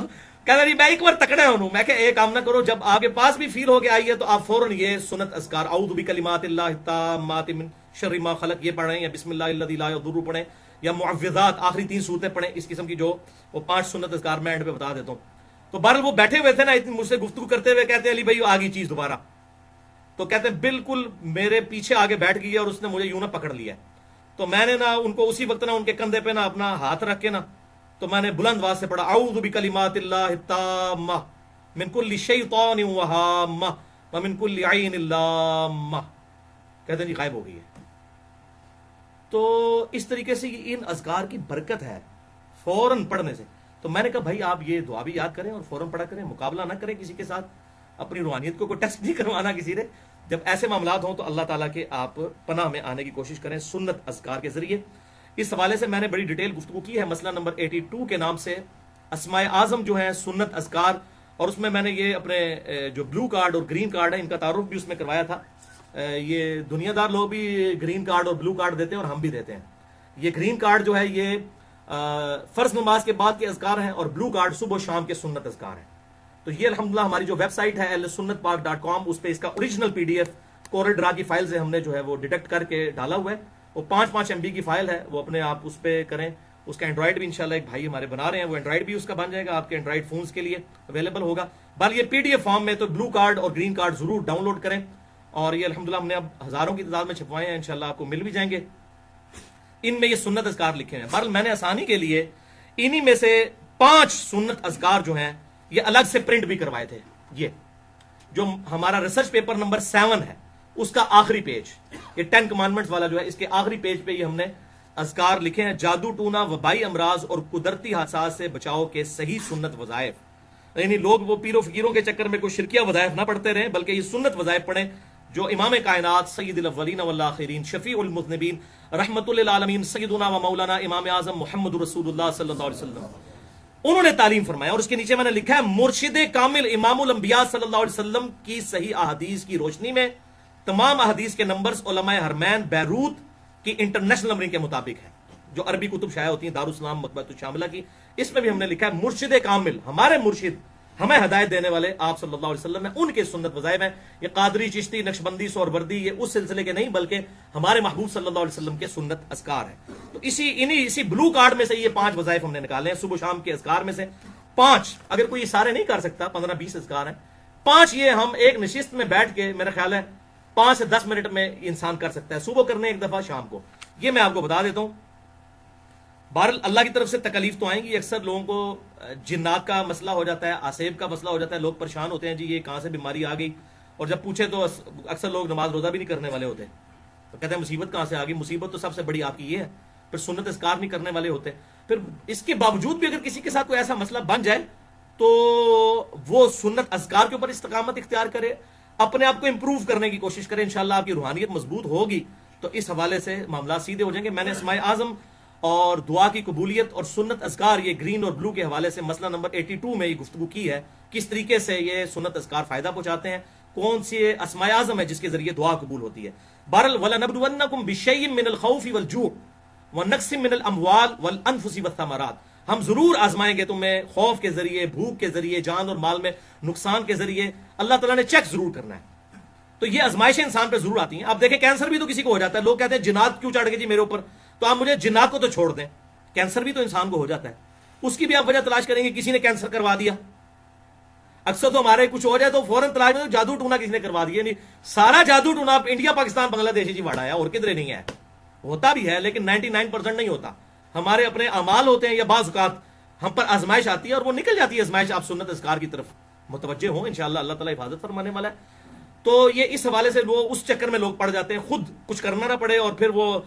کہتا جی میں ایک بار تکڑا ہوں. میں کہ ایک کام نہ کرو، جب آپ کے پاس بھی فیل ہو کے آئی ہے تو آپ فوراً یہ سنت اذکار اعوذ بکلمات اللہ التامات من شر ما خلق یہ پڑھیں، یا بسم اللہ الذی لا یضر پڑھیں، یا معوذات آخری 3 صورتیں پڑھیں. اس قسم کی جو وہ 5 سنت اذکار میں اینڈ پہ بتا دیتا ہوں. تو بہرحال وہ بیٹھے ہوئے تھے نا، مجھ سے گفتگو کرتے ہوئے کہتے ہیں علی بھائی آ گئی چیز دوبارہ. تو کہتے ہیں بالکل میرے پیچھے آگے بیٹھ گئی اور اس نے مجھے یوں نہ پکڑ لیا. تو میں نے نا ان کو اسی وقت نا ان کے کندھے پہ نا اپنا ہاتھ رکھ کے نا تو میں نے بلند آواز سے پڑھا اعوذ بکلمات اللہ التامہ من کل شیطان وہامہ ومن کل عین لامہ. کہتے ہیں جی غائب ہو گئی ہے. تو اس طریقے سے ان اذکار کی برکت ہے فوراً پڑھنے سے. تو میں نے کہا بھائی آپ یہ دعا بھی یاد کریں اور فوراً پڑھا کریں، مقابلہ نہ کریں کسی کے ساتھ، اپنی روحانیت کو کوئی ٹیسٹ نہیں کروانا کسی نے. جب ایسے معاملات ہوں تو اللہ تعالیٰ کے آپ پناہ میں آنے کی کوشش کریں سنت اذکار کے ذریعے. اس حوالے سے میں نے بڑی ڈیٹیل گفتگو کی ہے، مسئلہ نمبر 82 کے نام سے اسماء اعظم جو ہیں سنت اذکار، اور اس میں نے یہ اپنے جو بلو کارڈ اور گرین کارڈ ہے ان کا تعارف بھی اس میں کروایا تھا. یہ دنیا دار لوگ بھی گرین کارڈ اور بلو کارڈ دیتے ہیں اور ہم بھی دیتے ہیں. یہ گرین کارڈ جو ہے یہ فرض نماز کے بعد کے اذکار ہیں اور بلو کارڈ صبح و شام کے سنت اذکار ہیں. تو یہ الحمدللہ ہماری جو ویب سائٹ ہے sunnatpark.com، اس پہ اس کا اوریجنل PDF کورل ڈرا کی فائل سے ہم نے جو ہے وہ ڈیٹیکٹ کر کے ڈالا ہوا ہے. وہ 5 MB کی فائل ہے، وہ اپنے آپ اس پہ کریں. اس کا اینڈرائڈ بھی انشاءاللہ ایک بھائی ہمارے بنا رہے ہیں، وہ اینڈرائڈ بھی اس کا بن جائے گا، آپ کے اینڈرائڈ فونز کے لیے اویلیبل ہوگا. بل یہ PDF فارم میں تو بلو کارڈ اور گرین کارڈ ضرور ڈاؤن لوڈ کریں. اور یہ الحمدللہ ہم نے اب ہزاروں کی تعداد میں چھپوائے ہیں، انشاءاللہ آپ کو مل بھی جائیں گے. ان میں یہ سنت اذکار لکھے ہیں. بہرحال میں نے آسانی کے لیے انہی میں سے 5 سنت اذکار جو ہیں یہ الگ سے پرنٹ بھی کروائے تھے. یہ جو ہمارا ریسرچ پیپر نمبر 7 ہے اس کا آخری پیج، یہ 10 کمانڈمنٹس والا جو ہے، اس کے آخری پیج پہ یہ ہم نے اذکار لکھے ہیں. جادو ٹونا، وبائی امراض اور قدرتی حادثات سے بچاؤ کے صحیح سنت وظائف. یعنی لوگ وہ پیر و فقیروں کے چکر میں کوئی شرکیہ وظائف نہ پڑھتے رہیں، بلکہ یہ سنت وظائف پڑھیں جو امام کائنات سید الاولین والآخرین شفیع المذنبین رحمت للعالمین سیدنا و مولانا امام اعظم محمد رسول اللہ صلی اللہ علیہ وسلم انہوں نے تعلیم فرمایا. اور اس کے نیچے میں نے لکھا ہے مرشد کامل امام الانبیاء صلی اللہ علیہ وسلم کی صحیح احادیث کی روشنی میں تمام احادیث کے نمبرز علماء حرمین بیروت کی انٹرنیشنل نمبرنگ کے مطابق ہیں، جو عربی کتب شائع ہوتی ہیں دارالسلام مکتبۃ الشاملہ کی. اس میں بھی ہم نے لکھا ہے مرشد کامل، ہمارے مرشد ہمیں ہدایت دینے والے آپ صلی اللہ علیہ وسلم ہیں، ان کے سنت وظائف ہیں. یہ قادری، چشتی، نقشبندی، سہروردی یہ اس سلسلے کے نہیں بلکہ ہمارے محبوب صلی اللہ علیہ وسلم کے سنت اذکار ہیں. تو اسی بلو کارڈ میں سے یہ 5 وظائف ہم نے نکالے ہیں صبح شام کے اذکار میں سے 5. اگر کوئی یہ سارے نہیں کر سکتا، 15-20 اذکار ہیں، 5 یہ ہم ایک نشست میں بیٹھ کے میرا خیال ہے 5 سے 10 منٹ میں انسان کر سکتا ہے. صبح کرنے ایک دفعہ، شام کو. یہ میں آپ کو بتا دیتا ہوں. بہرحال اللہ کی طرف سے تکلیف تو آئیں گی. اکثر لوگوں کو جنات کا مسئلہ ہو جاتا ہے، آسیب کا مسئلہ ہو جاتا ہے، لوگ پریشان ہوتے ہیں جی یہ کہاں سے بیماری آ گئی. اور جب پوچھے تو اکثر لوگ نماز روزہ بھی نہیں کرنے والے ہوتے، تو کہتے ہیں مصیبت کہاں سے آ گئی؟ مصیبت تو سب سے بڑی آپ کی یہ ہے، پھر سنت اذکار نہیں کرنے والے ہوتے. پھر اس کے باوجود بھی اگر کسی کے ساتھ کوئی ایسا مسئلہ بن جائے تو وہ سنت اذکار کے اوپر استقامت اختیار کرے، اپنے آپ کو امپروو کرنے کی کوشش کرے، انشاءاللہ آپ کی روحانیت مضبوط ہوگی. تو اس حوالے سے معاملات سیدھے ہو جائیں گے. میں نے اسماء اعظم اور دعا کی قبولیت اور سنت اذکار یہ گرین اور بلو کے حوالے سے مسئلہ نمبر 82 میں یہ گفتگو کی ہے، کس طریقے سے یہ سنت اذکار فائدہ پہنچاتے ہیں، کون سی اسماء اعظم ہے جس کے ذریعے دعا قبول ہوتی ہے. بہرحال وَلَنَبْلُوَنَّكُمْ بِشَيْءٍ مِّنَ الْخَوْفِ وَالْجُوعِ وَنَقْصٍ مِّنَ الْأَمْوَالِ وَالْأَنفُسِ وَالثَّمَرَاتِ. ہم ضرور آزمائیں گے تمہیں خوف کے ذریعے، بھوک کے ذریعے، جان اور مال میں نقصان کے ذریعے. اللہ تعالیٰ نے چیک ضرور کرنا ہے. تو یہ آزمائشیں انسان پہ ضرور آتی ہیں. آپ دیکھیں کینسر بھی تو کسی کو ہو جاتا ہے، لوگ کہتے ہیں جنات کیوں چڑھ گئے جی میرے اوپر، تو آپ مجھے جنات کو تو چھوڑ دیں، کینسر بھی تو انسان کو ہو جاتا ہے. اس کی بھی آپ وجہ تلاش کریں گے، کسی نے کینسر کروا دیا. اکثر تو ہمارے کچھ ہو جائے تو فوراً تلاش میں جادو ٹونا کسی نے کروا دیا. نہیں، سارا جادو ٹونا انڈیا پاکستان بنگلہ دیش جی واڑا ہے، اور کدھر نہیں ہے. ہوتا بھی ہے لیکن 99% نہیں ہوتا. ہمارے اپنے اعمال ہوتے ہیں یا بعض اوقات ہم پر آزمائش آتی ہے اور وہ نکل جاتی ہے آزمائش. آپ سنت اذکار کی طرف متوجہ ہوں، انشاءاللہ اللہ تعالیٰ حفاظت فرمانے والا ہے. تو یہ اس حوالے سے وہ اس چکر میں لوگ پڑ جاتے ہیں، خود کچھ کرنا نہ پڑے اور پھر وہ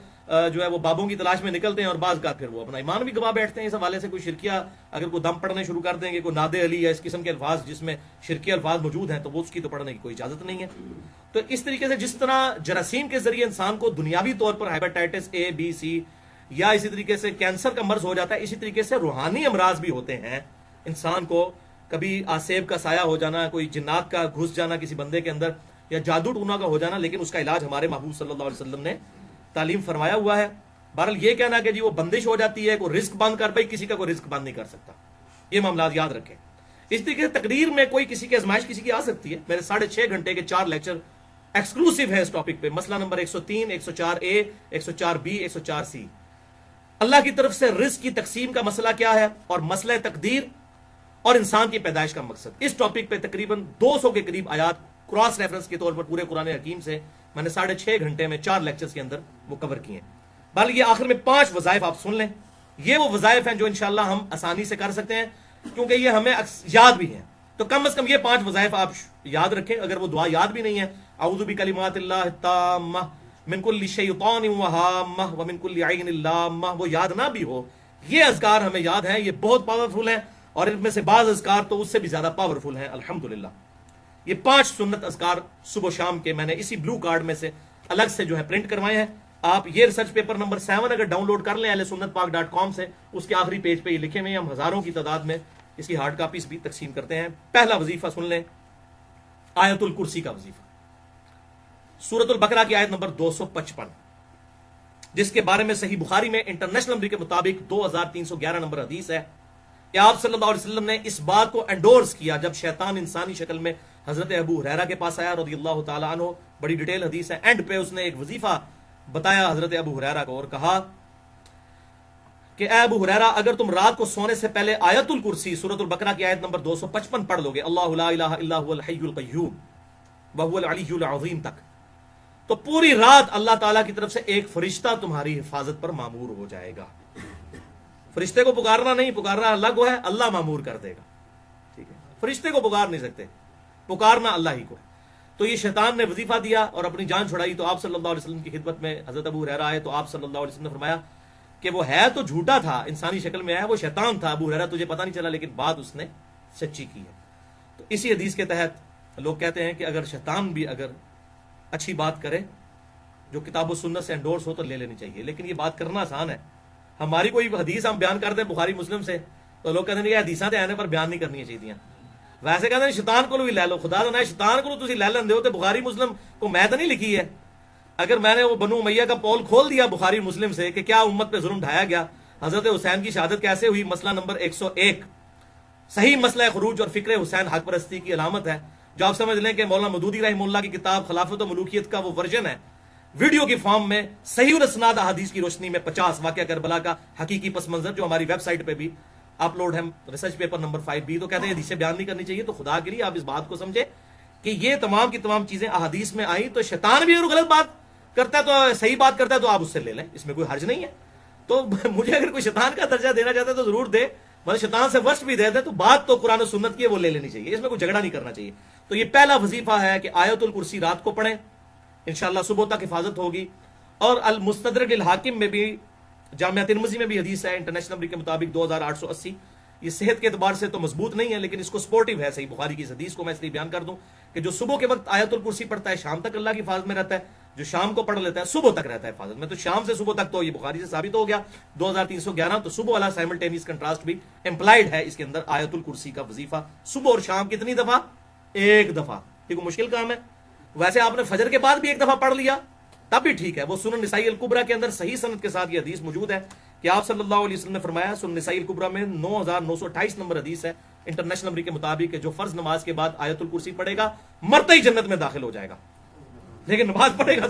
جو ہے وہ بابوں کی تلاش میں نکلتے ہیں، اور بعض کا پھر وہ اپنا ایمان بھی گوا بیٹھتے ہیں. اس حوالے سے کوئی شرکیہ اگر کوئی دم پڑھنے شروع کر دیں گے، کوئی ناد علی یا اس قسم کے الفاظ جس میں شرکی الفاظ موجود ہیں، تو وہ اس کی تو پڑھنے کی کوئی اجازت نہیں ہے. تو اس طریقے سے جس طرح جراثیم کے ذریعے انسان کو دنیاوی طور پر ہیپاٹائٹس اے بی سی یا اسی طریقے سے کینسر کا مرض ہو جاتا ہے، اسی طریقے سے روحانی امراض بھی ہوتے ہیں. انسان کو کبھی آسیب کا سایہ ہو جانا، کوئی جنات کا گھس جانا کسی بندے کے اندر، یا جادو ٹونا کا ہو جانا، لیکن اس کا علاج ہمارے محبوب صلی اللہ علیہ وسلم نے تعلیم فرمایا ہوا ہے. بہرحال یہ کہنا کہ جی وہ بندش ہو جاتی ہے، کوئی رزق بند کر، بھائی کسی کا کوئی رزق بند نہیں کر سکتا. یہ معاملات یاد رکھیں. اس طریقے سے تقریر میں کوئی کسی کی آزمائش کسی کی آ سکتی ہے. میرے 6.5 گھنٹے کے 4 لیکچر ایکسکلوسیو ہے اس ٹاپک پہ. مسئلہ نمبر 103، 104A، 104B، 104C. اللہ کی طرف سے رزق کی تقسیم کا مسئلہ کیا ہے، اور مسئلہ تقدیر اور انسان کی پیدائش کا مقصد. اس ٹاپک پہ تقریباً 200 کے قریب آیات کراس ریفرنس کے طور پر پورے قرآن حکیم سے میں نے 6.5 گھنٹے میں 4 لیکچرز کے اندر وہ کور کیے ہیں. بلکہ یہ آخر میں 5 وظائف آپ سن لیں. یہ وہ وظائف ہیں جو انشاءاللہ ہم آسانی سے کر سکتے ہیں، کیونکہ یہ ہمیں یاد بھی ہیں. تو کم از کم یہ 5 وظائف آپ یاد رکھیں. اگر وہ دعا یاد بھی نہیں ہے، اعوذ بکلمات اللہ التامہ من کل شیطان وہامہ ومن کل عین لامہ، وہ یاد نہ بھی ہو، یہ اذکار ہمیں یاد ہیں. یہ بہت پاورفل ہیں، اور ان میں سے بعض اذکار تو اس سے بھی زیادہ پاورفل ہیں الحمدللہ. یہ 5 سنت اذکار صبح و شام کے میں نے اسی بلو کارڈ میں سے الگ سے جو ہے پرنٹ کروائے ہیں. آپ یہ ریسرچ پیپر نمبر 7 اگر ڈاؤن لوڈ کر لیں ahlsunnatpak.com سے، اس کے آخری پیج پہ یہ لکھے ہوئے ہیں. ہم ہزاروں کی تعداد میں اس کی ہارڈ کاپیز بھی تقسیم کرتے ہیں. پہلا وظیفہ سن لیں، آیت الکرسی کا وظیفہ، سورۃ البقرہ کی آیت نمبر 255، جس کے بارے میں صحیح بخاری میں انٹرنیشنل نمبر کے مطابق 2311 نمبر حدیث ہے کہ آپ صلی اللہ علیہ وسلم نے اس بات کو انڈورس کیا جب شیطان انسانی شکل میں حضرت ابو ہریرہ کے پاس آیا رضی اللہ تعالیٰ عنہ. بڑی ڈیٹیل حدیث ہے. اینڈ پہ اس نے ایک وظیفہ بتایا حضرت ابو ہریرہ کو اور کہا کہ اے ابو ہریرہ، اگر تم رات کو سونے سے پہلے آیت الکرسی سورۃ البقرہ کی آیت نمبر 255 پڑھ لو گے، اللہ لا الہ الا هو الحی القیوم وهو العلی العظیم تک، تو پوری رات اللہ تعالیٰ کی طرف سے ایک فرشتہ تمہاری حفاظت پر مامور ہو جائے گا. فرشتے کو پکارنا نہیں، پکارنا اللہ کو ہے، اللہ مامور کر دے گا. ٹھیک ہے، فرشتے کو پکار نہیں سکتے، پکارنا اللہ ہی کو. تو یہ شیطان نے وظیفہ دیا اور اپنی جان چھڑائی. تو آپ صلی اللہ علیہ وسلم کی خدمت میں حضرت ابو ہریرہ آئے تو آپ صلی اللہ علیہ وسلم نے فرمایا کہ وہ ہے تو جھوٹا تھا، انسانی شکل میں ہے، وہ شیطان تھا ابو ہریرہ، تجھے پتہ نہیں چلا، لیکن بات اس نے سچی کی ہے. تو اسی حدیث کے تحت لوگ کہتے ہیں کہ اگر شیطان بھی اگر اچھی بات کرے جو کتاب و سنت سے انڈورس ہو تو لے لینی چاہیے. لیکن یہ بات کرنا آسان ہے. ہماری کوئی حدیث ہم بیان کرتے ہیں بخاری مسلم سے تو لوگ کہتے ہیں کہ حدیثاں تے آنے پر بیان نہیں کرنی چاہیے. ویسے کہتے ہیں شیطان کو بھی لے لو، خدا نہ شیطان کو تسی لے لیندے ہو تے بخاری مسلم کو میں تو نہیں لکھی ہے. اگر میں نے وہ بنو امیہ کا پول کھول دیا بخاری مسلم سے کہ کیا امت پہ ظلم ڈھایا گیا، حضرت حسین کی شہادت کیسے ہوئی، مسئلہ نمبر 101، صحیح مسئلہ خروج اور فکر حسین حق پرستی کی علامت ہے، جو آپ سمجھ لیں کہ مولانا مودودی رحمہ اللہ کی کتاب خلافت و ملوکیت کا وہ ورژن ہے، ویڈیو کی فارم میں صحیح الاسناد احادیث کی روشنی میں 50 واقعہ کربلا کا حقیقی پس منظر، جو ہماری ویب سائٹ پہ بھی اپلوڈ ہے، ریسرچ پیپر نمبر 5B. تو کہتے ہیں حدیثیں بیان نہیں کرنی چاہیے. تو خدا کے لیے آپ اس بات کو سمجھے کہ یہ تمام کی تمام چیزیں احادیث میں آئیں. تو شیطان بھی اگر غلط بات کرتا ہے تو صحیح بات کرتا ہے تو آپ اس سے لے لیں، اس میں کوئی حرج نہیں ہے. تو مجھے اگر کوئی شیطان کا درجہ دینا چاہتا ہے تو ضرور دے، مگر شیطان سے ورسٹ بھی دے دے تو بات تو قرآن و سنت کی ہے، وہ لے لینی چاہیے، اس میں کوئی جھگڑا نہیں کرنا چاہیے. تو تو یہ پہلا وظیفہ ہے کہ آیت الکرسی رات کو پڑھیں، انشاءاللہ صبح تک حفاظت ہوگی۔ اور المستدرک الحاکم میں بھی، جامعہ ترمذی میں بھی حدیث ہے انٹرنیشنل نمبر کے مطابق 2880، یہ صحت کے اعتبار سے تو مضبوط نہیں ہے لیکن اس کو سپورٹیو ہے صحیح بخاری کی اس حدیث کو میں اس لیے بیان کر دوں کہ جو صبح کے وقت آیت الکرسی پڑھتا ہے شام تک اللہ کی حفاظت میں رہتا ہے، جو شام کو پڑھ لیتا ہے صبح تک رہتا ہے حفاظت میں۔ تو شام سے صبح تک تو یہ بخاری سے ثابت ہو گیا 2311، تو صبح والا سائملٹینیس کنٹراسٹ بھی امپلائڈ ہے اس کے اندر۔ آیت الکرسی کا وظیفہ صبح اور شام کتنی دفعہ؟ ایک دفعہ۔ یہ کوئی مشکل کام ہے؟ ویسے آپ نے فجر کے بعد بھی ایک دفعہ پڑھ لیا تب بھی ٹھیک ہے، وہ سنن نسائی الکبریٰ کے اندر صحیح سند کے ساتھ یہ حدیث موجود ہے کہ آپ صلی اللہ علیہ وسلم نے فرمایا، سنن نسائی الکبریٰ میں 9928 نمبر حدیث ہے انٹرنیشنل نمبر کے مطابق، کہ جو فرض نماز کے بعد آیت الکرسی پڑھے گا مرتے ہی جنت میں داخل ہو جائے گا۔ لیکن نماز پڑھے گا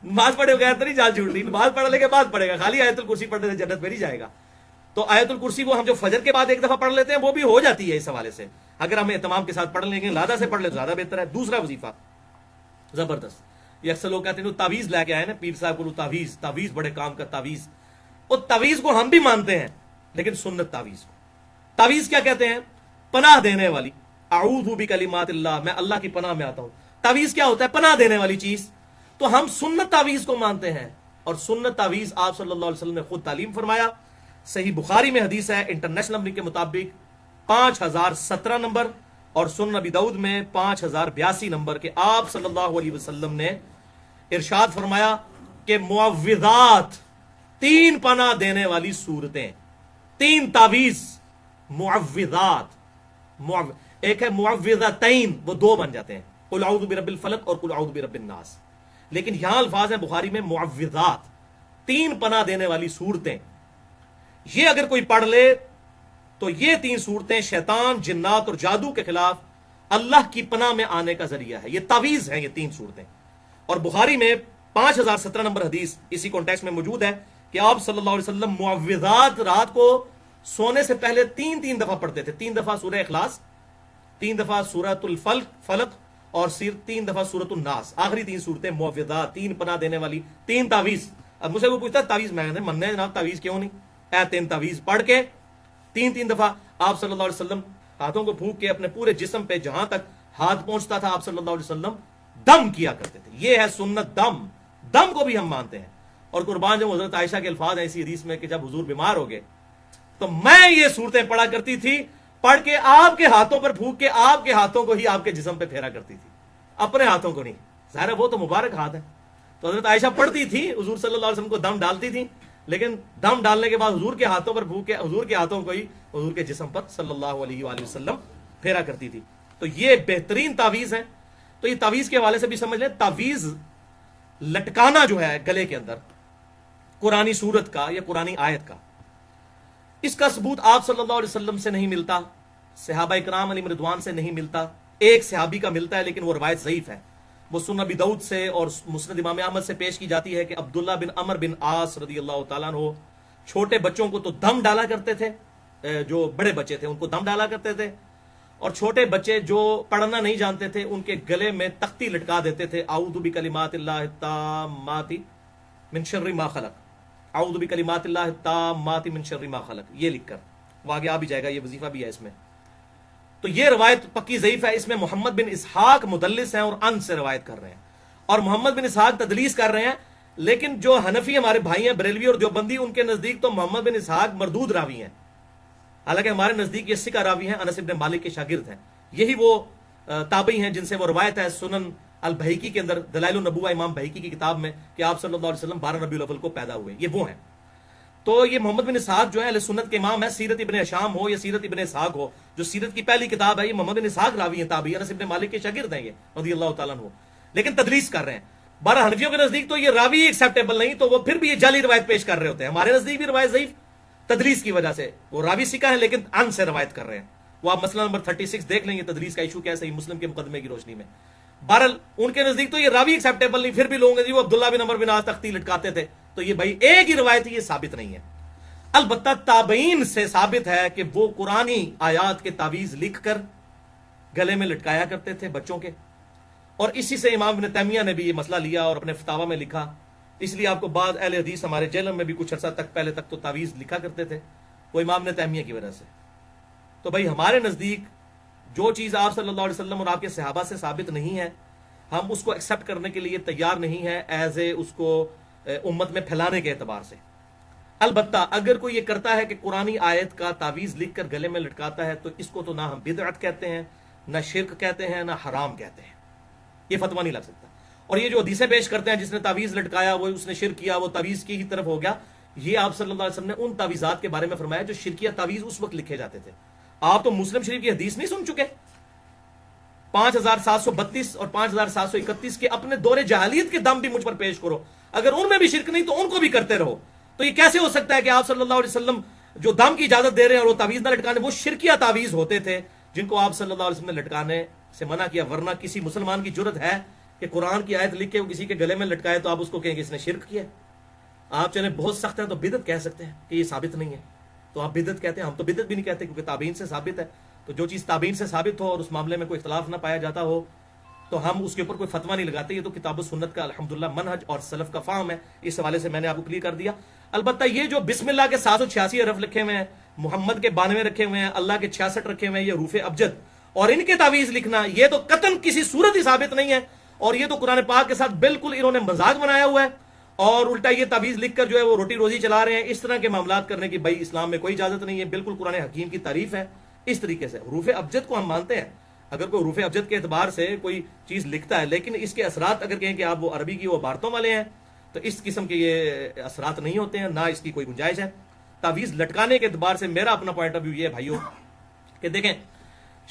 نماز پڑھے بغیر تو نہیں جان چھوڑنی، نماز پڑھنے کے بعد پڑھے گا، خالی آیت الکرسی پڑھنے سے جنت میں نہیں جائے گا۔ تو آیت الکرسی کو ہم جو فجر کے بعد ایک دفعہ پڑھ لیتے ہیں وہ بھی ہو جاتی ہے اس حوالے سے، اگر ہم اہتمام کے ساتھ پڑھ لیں گے، لادہ سے پڑھ لیں تو زیادہ بہتر ہے۔ دوسرا وظیفہ زبردست، یہ اکثر لوگ کہتے ہیں تعویذ لے کے آئے نا پیر صاحب کو، تعویذ بڑے کام کا تعویذ، اور تعویذ کو ہم بھی مانتے ہیں لیکن سنت تعویذ کو، تعویذ کیا کہتے ہیں؟ پناہ دینے والی، اعوذ بکلمات اللہ، میں اللہ کی پناہ میں آتا ہوں۔ تعویذ کیا ہوتا ہے؟ پناہ دینے والی چیز۔ تو ہم سنت تعویذ کو مانتے ہیں، اور سنت تعویذ آپ صلی اللہ علیہ وسلم نے خود تعلیم فرمایا۔ صحیح بخاری میں حدیث ہے انٹرنیشنل نمبر کے مطابق 5017 نمبر، اور سنن ابی داؤد میں 5082 نمبر، کہ آپ صلی اللہ علیہ وسلم نے ارشاد فرمایا کہ معوذات، 3 پناہ دینے والی صورتیں، 3 تعویذ، معوذات، ایک ہے معوذتین، وہ 2 بن جاتے ہیں، قل اعوذ برب الفلق اور قل اعوذ برب الناس، لیکن یہاں الفاظ ہیں بخاری میں معوذات، 3 پناہ دینے والی صورتیں۔ یہ اگر کوئی پڑھ لے تو یہ 3 صورتیں شیطان، جنات اور جادو کے خلاف اللہ کی پناہ میں آنے کا ذریعہ ہے، یہ تعویذ ہیں یہ 3 صورتیں۔ اور بخاری میں 5017 نمبر حدیث اسی کانٹیکسٹ میں موجود ہے کہ آپ صلی اللہ علیہ وسلم معوذات رات کو سونے سے پہلے 3 دفعہ پڑھتے تھے، 3 دفعہ سورہ اخلاص، 3 دفعہ سورۃ الفلق اور 3 دفعہ سورۃ الناس، آخری 3 صورتیں معوذات، 3 پناہ دینے والی 3 تعویذ۔ اب مجھ سے وہ پوچھتا تعویذ، میں نے مننے جناب تعویذ کیوں نہیں، 3 تعویذ پڑھ کے 3 دفعہ آپ صلی اللہ علیہ وسلم ہاتھوں کو پھونک کے اپنے پورے جسم پہ جہاں تک ہاتھ پہنچتا تھا آپ صلی اللہ علیہ وسلم دم کیا کرتے تھے۔ یہ ہے سنت دم کو بھی ہم مانتے ہیں۔ اور قربان جب حضرت عائشہ کے الفاظ ہیں اسی حدیث میں کہ جب حضور بیمار ہو گئے تو میں یہ صورتیں پڑھا کرتی تھی، پڑھ کے آپ کے ہاتھوں پر پھونک کے آپ کے ہاتھوں کو ہی آپ کے جسم پہ پھیرا کرتی تھی، اپنے ہاتھوں کو نہیں، ظاہر ہے وہ تو مبارک ہاتھ ہے۔ تو حضرت عائشہ پڑھتی تھی، حضور صلی اللہ علیہ وسلم کو دم ڈالتی تھی، لیکن دم ڈالنے کے بعد حضور کے ہاتھوں پر پھونک کے حضور کے ہاتھوں کو ہی حضور کے جسم پر صلی اللہ علیہ وآلہ وسلم پھیرا کرتی تھی۔ تو یہ بہترین تعویذ ہے۔ تو یہ تعویذ کے حوالے سے بھی سمجھ لیں، تعویذ لٹکانا جو ہے گلے کے اندر قرآنی سورت کا یا قرآنی آیت کا، اس کا ثبوت آپ صلی اللہ علیہ وسلم سے نہیں ملتا، صحابہ کرام علیہم رضوان سے نہیں ملتا، ایک صحابی کا ملتا ہے لیکن وہ روایت ضعیف ہے، وہ سنن ابی داؤد سے اور مسند امام احمد سے پیش کی جاتی ہے کہ عبداللہ بن عمر بن عاص رضی اللہ تعالیٰ عنہ چھوٹے بچوں کو تو دم ڈالا کرتے تھے، جو بڑے بچے تھے ان کو دم ڈالا کرتے تھے، اور چھوٹے بچے جو پڑھنا نہیں جانتے تھے ان کے گلے میں تختی لٹکا دیتے تھے، اعوذ بکلمات اللہ التامات من شر ما خلق، اعوذ بکلمات اللہ التامات من شر ما خلق، یہ لکھ کر وہ آگے آ بھی جائے گا، یہ وظیفہ بھی ہے اس میں۔ تو یہ روایت پکی ضعیف ہے، اس میں محمد بن اسحاق مدلس ہیں اور ان سے روایت کر رہے ہیں، اور محمد بن اسحاق تدلیس کر رہے ہیں، لیکن جو حنفی ہمارے بھائی ہیں بریلوی اور دیوبندی، ان کے نزدیک تو محمد بن اسحاق مردود راوی ہیں، حالانکہ ہمارے نزدیک یہ ثقہ راوی ہیں، انس بن مالک کے شاگرد ہیں، یہی وہ تابعی ہیں جن سے وہ روایت ہے سنن البہیقی کے اندر، دلائل النبوہ امام بہیقی کی کتاب میں، کہ آپ صلی اللہ علیہ وسلم 12 ربیع الاول کو پیدا ہوئے، یہ وہ ہیں۔ تو یہ محمد بن اسحاق جو ہے اہل سنت کے امام ہے، سیرت ابن ہشام ہو یا سیرت ابن اسحاق ہو، جو سیرت کی پہلی کتاب ہے، یہ محمد بن اسحاق راوی ہیں، تابعی، انس بن مالک کے شاگرد ہیں یہ رضی اللہ تعالیٰ عنہ، لیکن تدلیس کر رہے ہیں۔ 12 حنفیوں کے نزدیک تو یہ راوی ایکسیپٹیبل نہیں، تو وہ پھر بھی یہ جعلی روایت پیش کر رہے ہوتے ہیں، ہمارے نزدیک بھی روایت ضعیف تدلیس کی وجہ سے، وہ راوی سکا ہے لیکن ان سے روایت کر رہے ہیں۔ وہ آپ مسئلہ نمبر 36 دیکھ لیں گے، تدلیس کا ایشو کیسے ہی مسلم کے مقدمے کی روشنی میں۔ بہرحال ان کے نزدیک تو یہ راوی ایکسیپٹیبل نہیں، پھر بھی لوگوں جی وہ عبداللہ بن عمر بن عاص تختی لٹکاتے تھے، تو یہ بھائی ایک ہی روایت ہے، یہ ثابت نہیں ہے۔ البتہ تابعین سے ثابت ہے کہ وہ قرآنی آیات کے تعویذ لکھ کر گلے میں لٹکایا کرتے تھے بچوں کے، اور اسی سے امام ابن تیمیہ نے بھی یہ مسئلہ لیا اور اپنے فتاوی میں لکھا۔ اس لیے آپ کو بعض اہل حدیث ہمارے جیلم میں بھی کچھ عرصہ تک پہلے تک تو تعویذ لکھا کرتے تھے، وہ امام ابن تیمیہ کی وجہ سے۔ تو بھائی ہمارے نزدیک جو چیز آپ صلی اللہ علیہ وسلم اور آپ کے صحابہ سے ثابت نہیں ہے ہم اس کو ایکسیپٹ کرنے کے لیے تیار نہیں ہے ایز اے اس کو امت میں پھیلانے کے اعتبار سے. البتہ اگر کوئی یہ کرتا ہے کہ قرآنی آیت کا تعویذ لکھ کر گلے میں لٹکاتا ہے تو اس کو تو نہ ہم بدعت کہتے ہیں نہ شرک کہتے ہیں نہ حرام کہتے ہیں, یہ فتویٰ نہیں لگ سکتا. اور یہ جو حدیثیں پیش کرتے ہیں جس نے تعویذ لٹکایا وہ اس نے شرک کیا, وہ تعویذ کی ہی طرف ہو گیا, یہ آپ صلی اللہ علیہ وسلم نے ان تعویذات کے بارے میں فرمایا جو شرکیہ تعویذ اس وقت لکھے جاتے تھے. آپ تو مسلم شریف کی حدیث نہیں سن چکے؟ 5732 اور 5731 کے اپنے دور جاہلیت کے دم بھی مجھ پر پیش کرو, اگر ان میں بھی شرک نہیں تو ان کو بھی کرتے رہو. تو یہ کیسے ہو سکتا ہے کہ آپ صلی اللہ علیہ وسلم جو دم کی اجازت دے رہے ہیں اور وہ تعویذ نہ لٹکانے, وہ شرکیہ تعویذ ہوتے تھے جن کو آپ صلی اللہ علیہ وسلم نے لٹکانے سے منع کیا. ورنہ کسی مسلمان کی جرت ہے کہ قرآن کی آیت لکھ کے وہ کسی کے گلے میں لٹکائے تو آپ اس کو کہیں کہ اس نے شرک کیا. آپ چلیں بہت سخت ہیں تو بدعت کہہ سکتے ہیں کہ یہ ثابت نہیں ہے تو آپ بدعت کہتے ہیں, ہم تو بدعت بھی نہیں کہتے کیونکہ تابعین سے ثابت ہے. تو جو چیز تابعین سے ثابت ہو اور اس معاملے میں کوئی اختلاف نہ پایا جاتا ہو تو ہم اس کے اوپر کوئی فتویٰ نہیں لگاتے. یہ تو کتاب و سنت کا الحمدللہ منہج اور سلف کا فہم ہے, اس حوالے سے میں نے آپ کو کلیئر کر دیا. البتہ یہ جو بسم اللہ کے 786 حرف لکھے ہوئے ہیں, محمد کے 92 رکھے ہوئے ہیں, اللہ کے 66 رکھے ہوئے ہیں, یہ حروف ابجد اور ان کے تعویذ لکھنا, یہ تو قطعاً کسی صورت ہی ثابت نہیں ہے. اور یہ تو قرآن پاک کے ساتھ بالکل انہوں نے مذاق بنایا ہوا ہے اور الٹا یہ تعویذ لکھ کر جو ہے وہ روٹی روزی چلا رہے ہیں. اس طرح کے معاملات کرنے کی بھائی اسلام میں کوئی اجازت نہیں ہے, بالکل قرآن حکیم کی تعریف ہے. اس طریقے سے حروف ابجد کو ہم مانتے ہیں, اگر کوئی حروف ابجد کے اعتبار سے کوئی چیز لکھتا ہے لیکن اس کے اثرات اگر کہیں کہ آپ وہ عربی کی وہ عبارتوں والے ہیں تو اس قسم کے یہ اثرات نہیں ہوتے ہیں, نہ اس کی کوئی گنجائش ہے. تعویذ لٹکانے کے اعتبار سے میرا اپنا پوائنٹ آف ویو یہ ہے بھائیوں کہ دیکھیں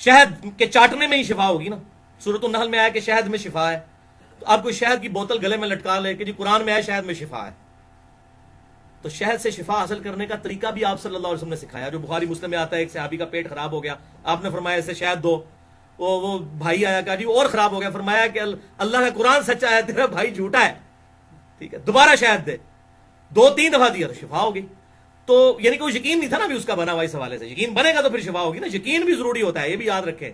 شہد کے چاٹنے میں ہی شفا ہوگی نا. سورۃ النحل میں آیا کہ شہد میں شفا ہے, تو آپ کوئی شہد کی بوتل گلے میں لٹکا لے کہ جی قرآن میں آیا شہد میں شفا ہے, تو شہد سے شفا حاصل کرنے کا طریقہ بھی آپ صلی اللہ علیہ وسلم نے سکھایا. جو بخاری مسلم میں آتا ہے ایک صحابی کا پیٹ خراب ہو گیا, آپ نے فرمایا اسے شہد دو, وہ بھائی آیا کہا جی اور خراب ہو گیا, فرمایا کہ اللہ کا قرآن سچا ہے تیرا بھائی جھوٹا ہے, ٹھیک ہے دوبارہ شہد دے, 2-3 دفعہ دیا تو شفا ہوگی. تو یعنی کوئی یقین نہیں تھا نا بھی اس کا بنا ہوا, اس حوالے سے یقین بنے گا تو پھر شفا ہوگی نا. یقین بھی ضروری ہوتا ہے, یہ بھی یاد رکھیں.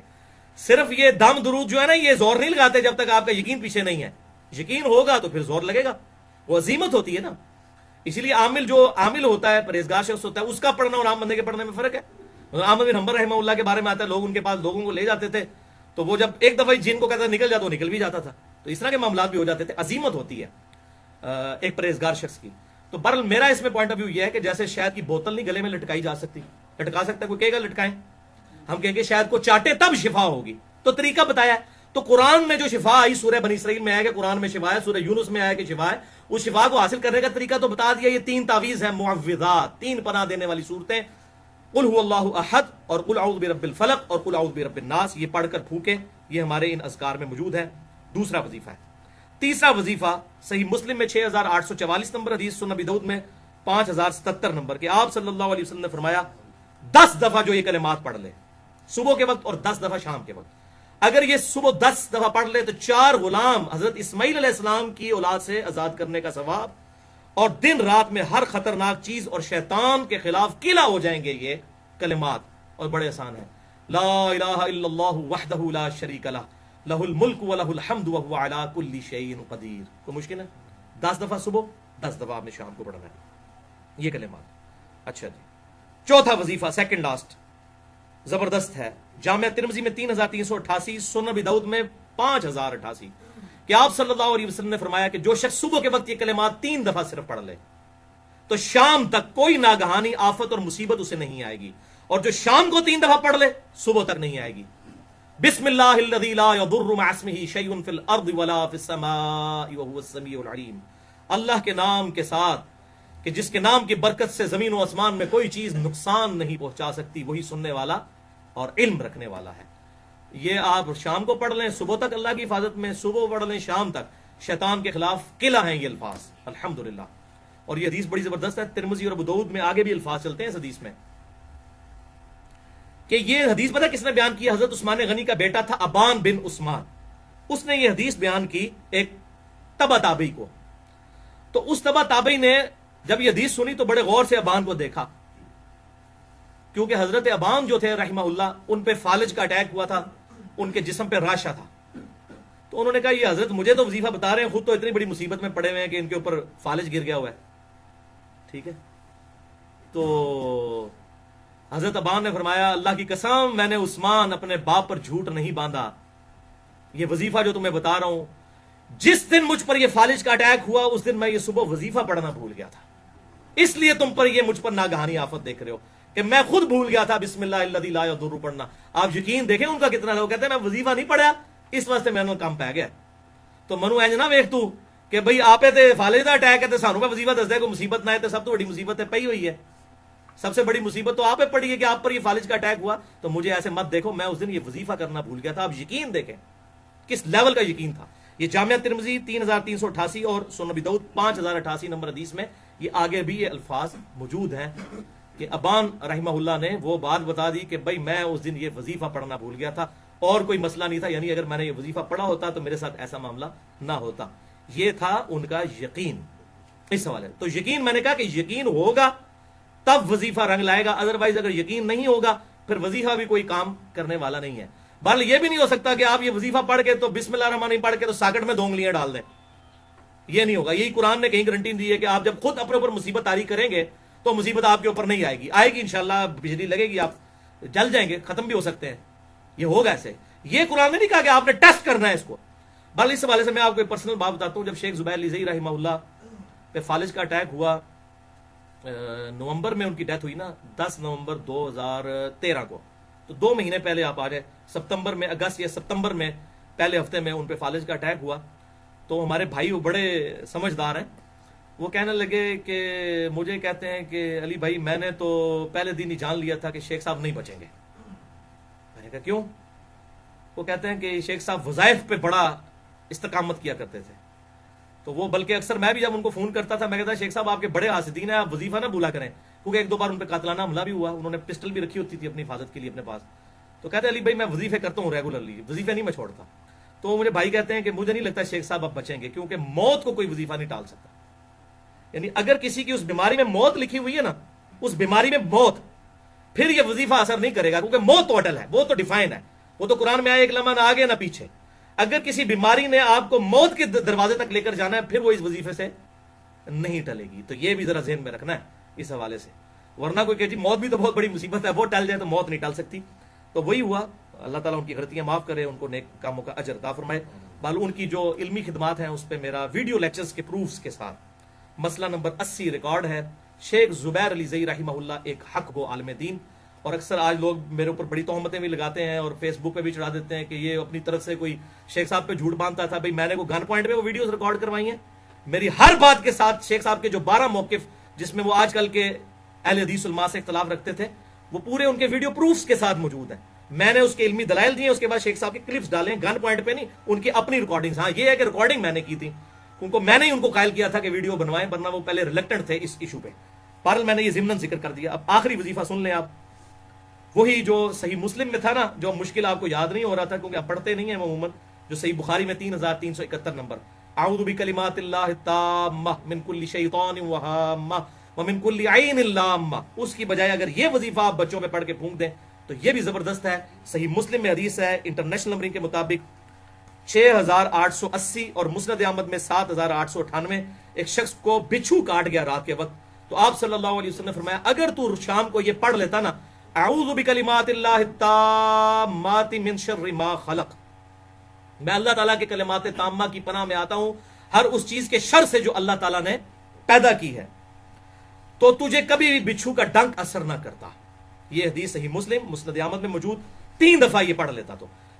صرف یہ دم درود جو ہے نا یہ زور نہیں لگاتے جب تک آپ کا یقین پیچھے نہیں ہے. یقین ہوگا تو پھر زور لگے گا, وہ عظیمت ہوتی ہے نا. اسی لیے عامل جو عامل ہوتا ہے پرہیزگار شخص ہوتا ہے اس کا پڑھنا اور عام بندے کے پڑھنے میں فرق ہے. احمد بن حنبل رحمہ اللہ کے بارے میں آتا ہے لوگ ان کے پاس لوگوں کو لے جاتے تھے تو وہ جب ایک دفعہ جن کو کہتا نکل جاتا وہ نکل بھی جاتا تھا. تو اس طرح کے معاملات بھی ہو جاتے تھے. عظیمت ہوتی ہے ایک پرہیزگار شخص کی. تو بہرحال میرا اس میں پوائنٹ آف ویو یہ ہے کہ جیسے شہد کی بوتل نہیں گلے میں لٹکائی جا سکتی, لٹکا سکتا ہے کوئی کہے گا لٹکائیں, ہم کہیں گے شہد کو چاٹے تب شفا ہوگی, تو طریقہ بتایا ہے. تو قرآن میں جو شفا آئی سورہ بنی اسرائیل میں آیا کہ قرآن میں شفا ہے, سورہ یونس میں آیا کہ شفا ہے, اس شفا کو حاصل کرنے کا طریقہ تو بتا دیا. یہ 3 تعویذ ہیں معوذات, 3 پناہ دینے والی صورتیں, قل هو اللہ احد اور قل اعوذ برب الفلق اور قل اعوذ برب الناس. یہ پڑھ کر پھونکیں, یہ ہمارے ان اذکار میں موجود ہے. دوسرا وظیفہ ہے. تیسرا وظیفہ صحیح مسلم میں 6844 نمبر حدیث, سنن ابی داؤد میں 5077 نمبر کہ آپ صلی اللہ علیہ وسلم نے فرمایا 10 دفعہ جو یہ کلمات پڑھ لے صبح کے وقت اور 10 دفعہ شام کے وقت, اگر یہ صبح 10 دفعہ پڑھ لے تو 4 غلام حضرت اسماعیل علیہ السلام کی اولاد سے آزاد کرنے کا ثواب, اور دن رات میں ہر خطرناک چیز اور شیطان کے خلاف قلعہ ہو جائیں گے یہ کلمات. اور بڑے آسان ہیں, لا الہ الا اللہ وحدہ لا شریک لہ لہ الملک و لہ الحمد وہو علی کل شیء قدیر. کوئی مشکل ہے؟ 10 دفعہ صبح 10 دفعہ آپ نے شام کو پڑھنا ہے یہ کلمات. اچھا جی, چوتھا وظیفہ سیکنڈ لاسٹ زبردست ہے. جامعہ ترمذی میں 3388, سنن ابی داؤد میں 5088 کہ آپ صلی اللہ علیہ وسلم نے فرمایا کہ جو شخص صبح کے وقت یہ کلمات 3 دفعہ صرف پڑھ لے تو شام تک کوئی ناگہانی آفت اور مصیبت اسے نہیں آئے گی, اور جو شام کو 3 دفعہ پڑھ لے صبح تک نہیں آئے گی. بسم اللہ الذی لا یضر مع اسمہ شیء فی الارض ولا فی السماء وهو السمیع العلیم. اللہ کے نام کے ساتھ کہ جس کے نام کی برکت سے زمین و آسمان میں کوئی چیز نقصان نہیں پہنچا سکتی, وہی سننے والا اور علم رکھنے والا ہے. یہ آپ شام کو پڑھ لیں صبح تک اللہ کی حفاظت میں, صبح پڑھ لیں شام تک شیطان کے خلاف قلعہ ہیں یہ الفاظ الحمدللہ. اور یہ حدیث بڑی زبردست ہے. ترمذی اور ابو داؤد میں آگے بھی الفاظ چلتے ہیں اس حدیث میں کہ یہ حدیث پتہ کس نے بیان کی؟ حضرت عثمان غنی کا بیٹا تھا ابان بن عثمان, اس نے یہ حدیث بیان کی ایک تبع تابعی کو. تو اس تبع تابعی نے جب یہ حدیث سنی تو بڑے غور سے ابان کو دیکھا, کیونکہ حضرت ابان جو تھے رحمہ اللہ ان پہ فالج کا اٹیک ہوا تھا, ان کے جسم پہ راشا تھا. تو انہوں نے کہا یہ حضرت مجھے تو وظیفہ بتا رہے ہیں, خود تو اتنی بڑی مصیبت میں پڑے ہوئے ہیں کہ ان کے اوپر فالج گر گیا ہوا ہے. ٹھیک ہے, تو حضرت ابان نے فرمایا اللہ کی قسم میں نے عثمان اپنے باپ پر جھوٹ نہیں باندھا، یہ وظیفہ جو تمہیں بتا رہا ہوں، جس دن مجھ پر یہ فالج کا اٹیک ہوا اس دن میں یہ صبح وظیفہ پڑھنا بھول گیا تھا، اس لیے تم پر یہ مجھ پر ناگہانی آفت دیکھ رہے ہو کہ میں خود بھول گیا تھا بسم اللہ الذی لا یضر پڑھنا۔ آپ یقین دیکھیں ان کا کتنا، لوگ کہتے ہیں میں وظیفہ نہیں پڑھا اس واسطے میں نے کام پہ گیا۔ تو منو اینج نہ ویکھ تو کہ بھئی آپے تے فالج دا اٹیک ہے تے سانوں پہ وظیفہ دس دے، کوئی مصیبت نہ ہے تے سب تو بڑی مصیبت ہے پئی ہوئی ہے، سب سے بڑی مصیبت تو آپ پہ پڑی ہے کہ آپ پر یہ فالج کا اٹیک ہوا، تو مجھے ایسے مت دیکھو، میں اس دن یہ وظیفہ کرنا بھول گیا تھا۔ آپ یقین دیکھیں کس لیول کا یقین تھا۔ یہ جامعہ ترمذی 3388 اور سنن ابی داؤد 5088 نمبر حدیث میں یہ آگے بھی یہ الفاظ موجود ہیں کہ ابان رحمہ اللہ نے وہ بات بتا دی کہ بھائی میں اس دن یہ وظیفہ پڑھنا بھول گیا تھا اور کوئی مسئلہ نہیں تھا، یعنی اگر میں نے یہ وظیفہ پڑھا ہوتا تو میرے ساتھ ایسا معاملہ نہ ہوتا۔ یہ تھا ان کا یقین اس حوالے۔ تو یقین میں نے کہا کہ یقین ہوگا تب وظیفہ رنگ لائے گا، ادروائز اگر یقین نہیں ہوگا پھر وظیفہ بھی کوئی کام کرنے والا نہیں ہے۔ بہرحال یہ بھی نہیں ہو سکتا کہ آپ یہ وظیفہ پڑھ کے تو بسم اللہ الرحمن الرحیم پڑھ کے تو ساکٹ میں 2 انگلیاں ڈال دیں، یہ نہیں ہوگا۔ یہی قرآن نے کہیں گارنٹی دی ہے کہ آپ جب خود اپنے اوپر مصیبت طاری کریں گے تو مصیبت آپ کے اوپر نہیں آئے گی، آئے گی انشاءاللہ، بجلی لگے گی، آپ جل جائیں گے، ختم بھی ہو سکتے ہیں، یہ ہوگا ایسے۔ یہ قرآن نے نہیں کہا کہ آپ نے ٹیسٹ کرنا ہے اس کو۔ بہرحال اس حوالے سے میں آپ کو ایک پرسنل بات بتاتا ہوں۔ جب شیخ زبیر لیزئی رحمہ اللہ پہ فالج کا اٹیک ہوا، نومبر میں ان کی ڈیتھ ہوئی نا، 10 نومبر 2013 کو، تو 2 مہینے پہلے آپ آ جائے، ستمبر میں، اگست یا ستمبر میں پہلے ہفتے میں ان پہ فالج کا اٹیک ہوا۔ تو ہمارے بھائی وہ بڑے سمجھدار ہیں، وہ کہنے لگے کہ مجھے کہتے ہیں کہ علی بھائی میں نے تو پہلے دن ہی جان لیا تھا کہ شیخ صاحب نہیں بچیں گے۔ میں نے کہا کیوں؟ وہ کہتے ہیں کہ شیخ صاحب وظائف پہ بڑا استقامت کیا کرتے تھے، تو وہ بلکہ اکثر میں بھی جب ان کو فون کرتا تھا میں کہتا شیخ صاحب آپ کے بڑے حاسدین ہیں، آپ وظیفہ نہ بھولا کریں، کیونکہ 1-2 بار ان پہ قاتلانہ حملہ بھی ہوا، انہوں نے پسٹل بھی رکھی ہوتی تھی اپنی حفاظت کے لیے اپنے پاس۔ تو کہتے ہیں علی بھائی میں وظیفے کرتا ہوں ریگولرلی، وظیفے نہیں میں چھوڑتا۔ تو مجھے بھائی کہتے ہیں کہ مجھے نہیں لگتا شیخ صاحب اب بچیں گے، کیونکہ موت کو کوئی وظیفہ نہیں ٹال سکتا۔ یعنی اگر کسی کی اس بیماری میں موت لکھی ہوئی ہے نا، اس بیماری میں موت، پھر یہ وظیفہ اثر نہیں کرے گا، کیونکہ موت تو اٹل ہے، وہ تو ڈیفائن ہے، وہ تو قرآن میں آیا ایک لمحہ نہ آگے نہ پیچھے۔ اگر کسی بیماری نے آپ کو موت کے دروازے تک لے کر جانا ہے پھر وہ اس وظیفے سے نہیں ٹلے گی۔ تو یہ بھی ذرا ذہن میں رکھنا ہے اس حوالے سے، ورنہ کوئی کہ جی موت بھی تو بہت بڑی مصیبت ہے، وہ ٹل جائے تو موت نہیں ٹل سکتی۔ تو وہی ہوا، اللہ تعالیٰ ان کی غلطیاں معاف کرے، ان کو نیک کاموں کا اجر عطا فرمائے۔ بالو ان کی جو علمی خدمات ہیں اس پہ میرا ویڈیو لیکچرز کے پروفز کے ساتھ مسئلہ نمبر 80 ریکارڈ ہے۔ شیخ زبیر لیزئی رحمہ اللہ ایک حق گو عالم دین، اور اکثر آج لوگ میرے اوپر بڑی تہمتیں بھی لگاتے ہیں اور فیس بک پہ بھی چڑھا دیتے ہیں کہ یہ اپنی طرف سے کوئی شیخ صاحب پہ جھوٹ باندھتا تھا۔ بھائی میں نے کوئی گن پوائنٹ پہ وہ ویڈیوز ریکارڈ کروائی ہیں، میری ہر بات کے ساتھ شیخ صاحب کے جو 12 موقف جس میں وہ آج کل کے اہل حدیث علماء سے اختلاف رکھتے تھے، وہ پورے ان کے ویڈیو پروفز کے ساتھ موجود ہیں۔ میں نے اس کے علمی دلائل دیے، اس کے بعد شیخ صاحب کے کلپس ڈالے، گن پوائنٹ پہ نہیں، ان کی اپنی ریکارڈنگز۔ ہاں یہ ہے کہ ریکارڈنگ میں نے کی تھی، ان کو میں نے ان کو قائل کیا تھا کہ ویڈیو بنوائیں، ورنہ وہ پہلے ریلیکٹنٹ تھے اس ایشو پہ۔ بہرحال میں نے یہ ضمناً ذکر کر دیا۔ اب آخری وظیفہ سن لیں آپ، وہی جو صحیح مسلم میں تھا نا، جو مشکل آپ کو یاد نہیں ہو رہا تھا کیونکہ آپ پڑھتے نہیں ہیں عموماً، جو صحیح بخاری میں 3371 نمبر، اعوذ بکلمات اللہ التامہ من کل شیطان وہامہ ومن کل عین لامہ، اس کی بجائے اگر یہ وظیفہ آپ بچوں پہ پڑھ کے پھونک دیں تو یہ بھی زبردست ہے۔ صحیح مسلم میں حدیث ہے انٹرنیشنل نمبرنگ کے مطابق 6880 اور مسند احمد میں 7898، ایک شخص کو بچھو کاٹ گیا رات کے وقت، تو آپ صلی اللہ علیہ وسلم نے فرمایا اگر تو شام کو یہ پڑھ لیتا نا، اعوذ بکلمات اللہ التامات من شر ما خلق، میں اللہ تعالیٰ کے کلمات تامہ کی پناہ میں آتا ہوں ہر اس چیز کے شر سے جو اللہ تعالیٰ نے پیدا کی ہے، تو تجھے کبھی بھی بچھو کا ڈنک اثر نہ کرتا۔ یہ حدیث صحیح مسلم مسند احمد میں موجود، 3 دفعہ یہ پڑھ لیتا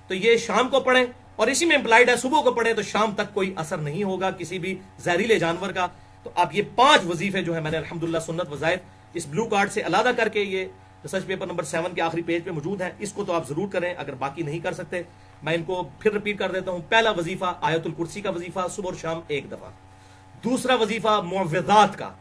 تو یہ شام کو پڑھیں، اور اسی میں امپلائڈ ہے صبح کو پڑھیں تو شام تک کوئی اثر نہیں ہوگا کسی بھی زہریلے جانور کا۔ تو اب یہ 5 وظیفے جو ہیں میں نے الحمدللہ سنت وظائف اس بلو کارڈ سے علیحدہ کر کے یہ ریسرچ پیپر نمبر 7 کے آخری پیج پہ موجود ہیں، اس کو تو آپ ضرور کریں اگر باقی نہیں کر سکتے۔ میں ان کو پھر رپیٹ کر دیتا ہوں۔ پہلا وظیفہ آیت الکرسی کا وظیفہ صبح اور شام 1 دفعہ۔ دوسرا وظیفہ معوذات کا،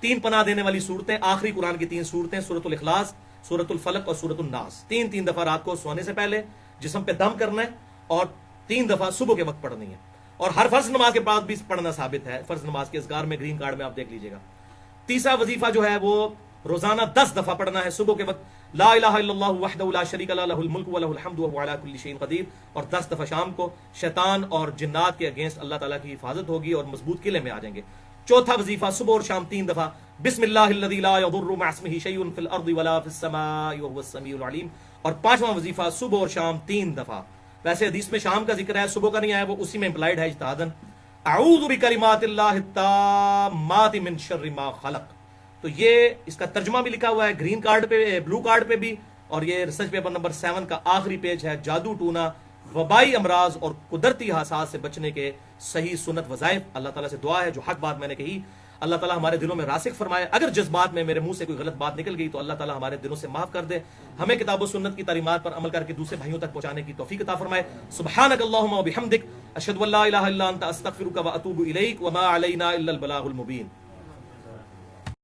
3 پناہ دینے والی صورتیں، آخری قرآن کی 3 صورتیں، سورۃ الاخلاص، سورۃ الفلق اور سورۃ الناس، 3 دفعہ رات کو سونے سے پہلے جسم پہ دم کرنا ہے، اور 3 دفعہ صبح کے وقت پڑھنی ہے، اور ہر فرض نماز کے بعد بھی پڑھنا ثابت ہے، فرض نماز کے اذکار میں گرین کارڈ میں آپ دیکھ لیجئے گا۔ تیسرا وظیفہ جو ہے وہ روزانہ 10 دفعہ پڑھنا ہے صبح کے وقت، لا الہ الا اللہ وحدہ لا شریک لہ لہ الملک ولہ الحمد وہو علی کل شیء قدیر، اور 10 دفعہ شام کو۔ شیطان اور جنات کے اگینسٹ اللہ تعالیٰ کی حفاظت ہوگی اور مضبوط قلعے میں آ جائیں گے۔ چوتھا وظیفہ صبح اور شام 3 دفعہ بسم اللہ الذی لا یضر مع اسمہ شیء فی الارض ولا فی السماء وهو السمیع العلیم. اور پانچواں وظیفہ صبح اور شام 3 دفعہ. ویسے حدیث میں شام کا ذکر ہے، صبح کا نہیں آیا، وہ اسی میں امپلائڈ ہے اجتہاداً. اعوذ بکلمات اللہ التامات من شر ما خلق. تو یہ اس کا ترجمہ بھی لکھا ہوا ہے گرین کارڈ پہ، بلو کارڈ پہ بھی، اور یہ ریسرچ پیپر نمبر 7 کا آخری پیج ہے. جادو ٹونا، وبائی امراض اور قدرتی حادثات سے بچنے کے صحیح سنت وظائف. اللہ تعالیٰ سے دعا ہے جو حق بات میں نے کہی اللہ تعالیٰ ہمارے دلوں میں راسخ فرمائے. اگر جذبات میں میرے منہ سے کوئی غلط بات نکل گئی تو اللہ تعالیٰ ہمارے دلوں سے معاف کر دے. ہمیں کتاب و سنت کی تعلیمات پر عمل کر کے دوسرے بھائیوں تک پہنچانے کی توفیق عطا فرمائے. سبحانک اللہم و بحمدک، اشہد ان لا الہ الا انت، استغفرک و اتوب الیک، وما علینا الا البلاغ المبین.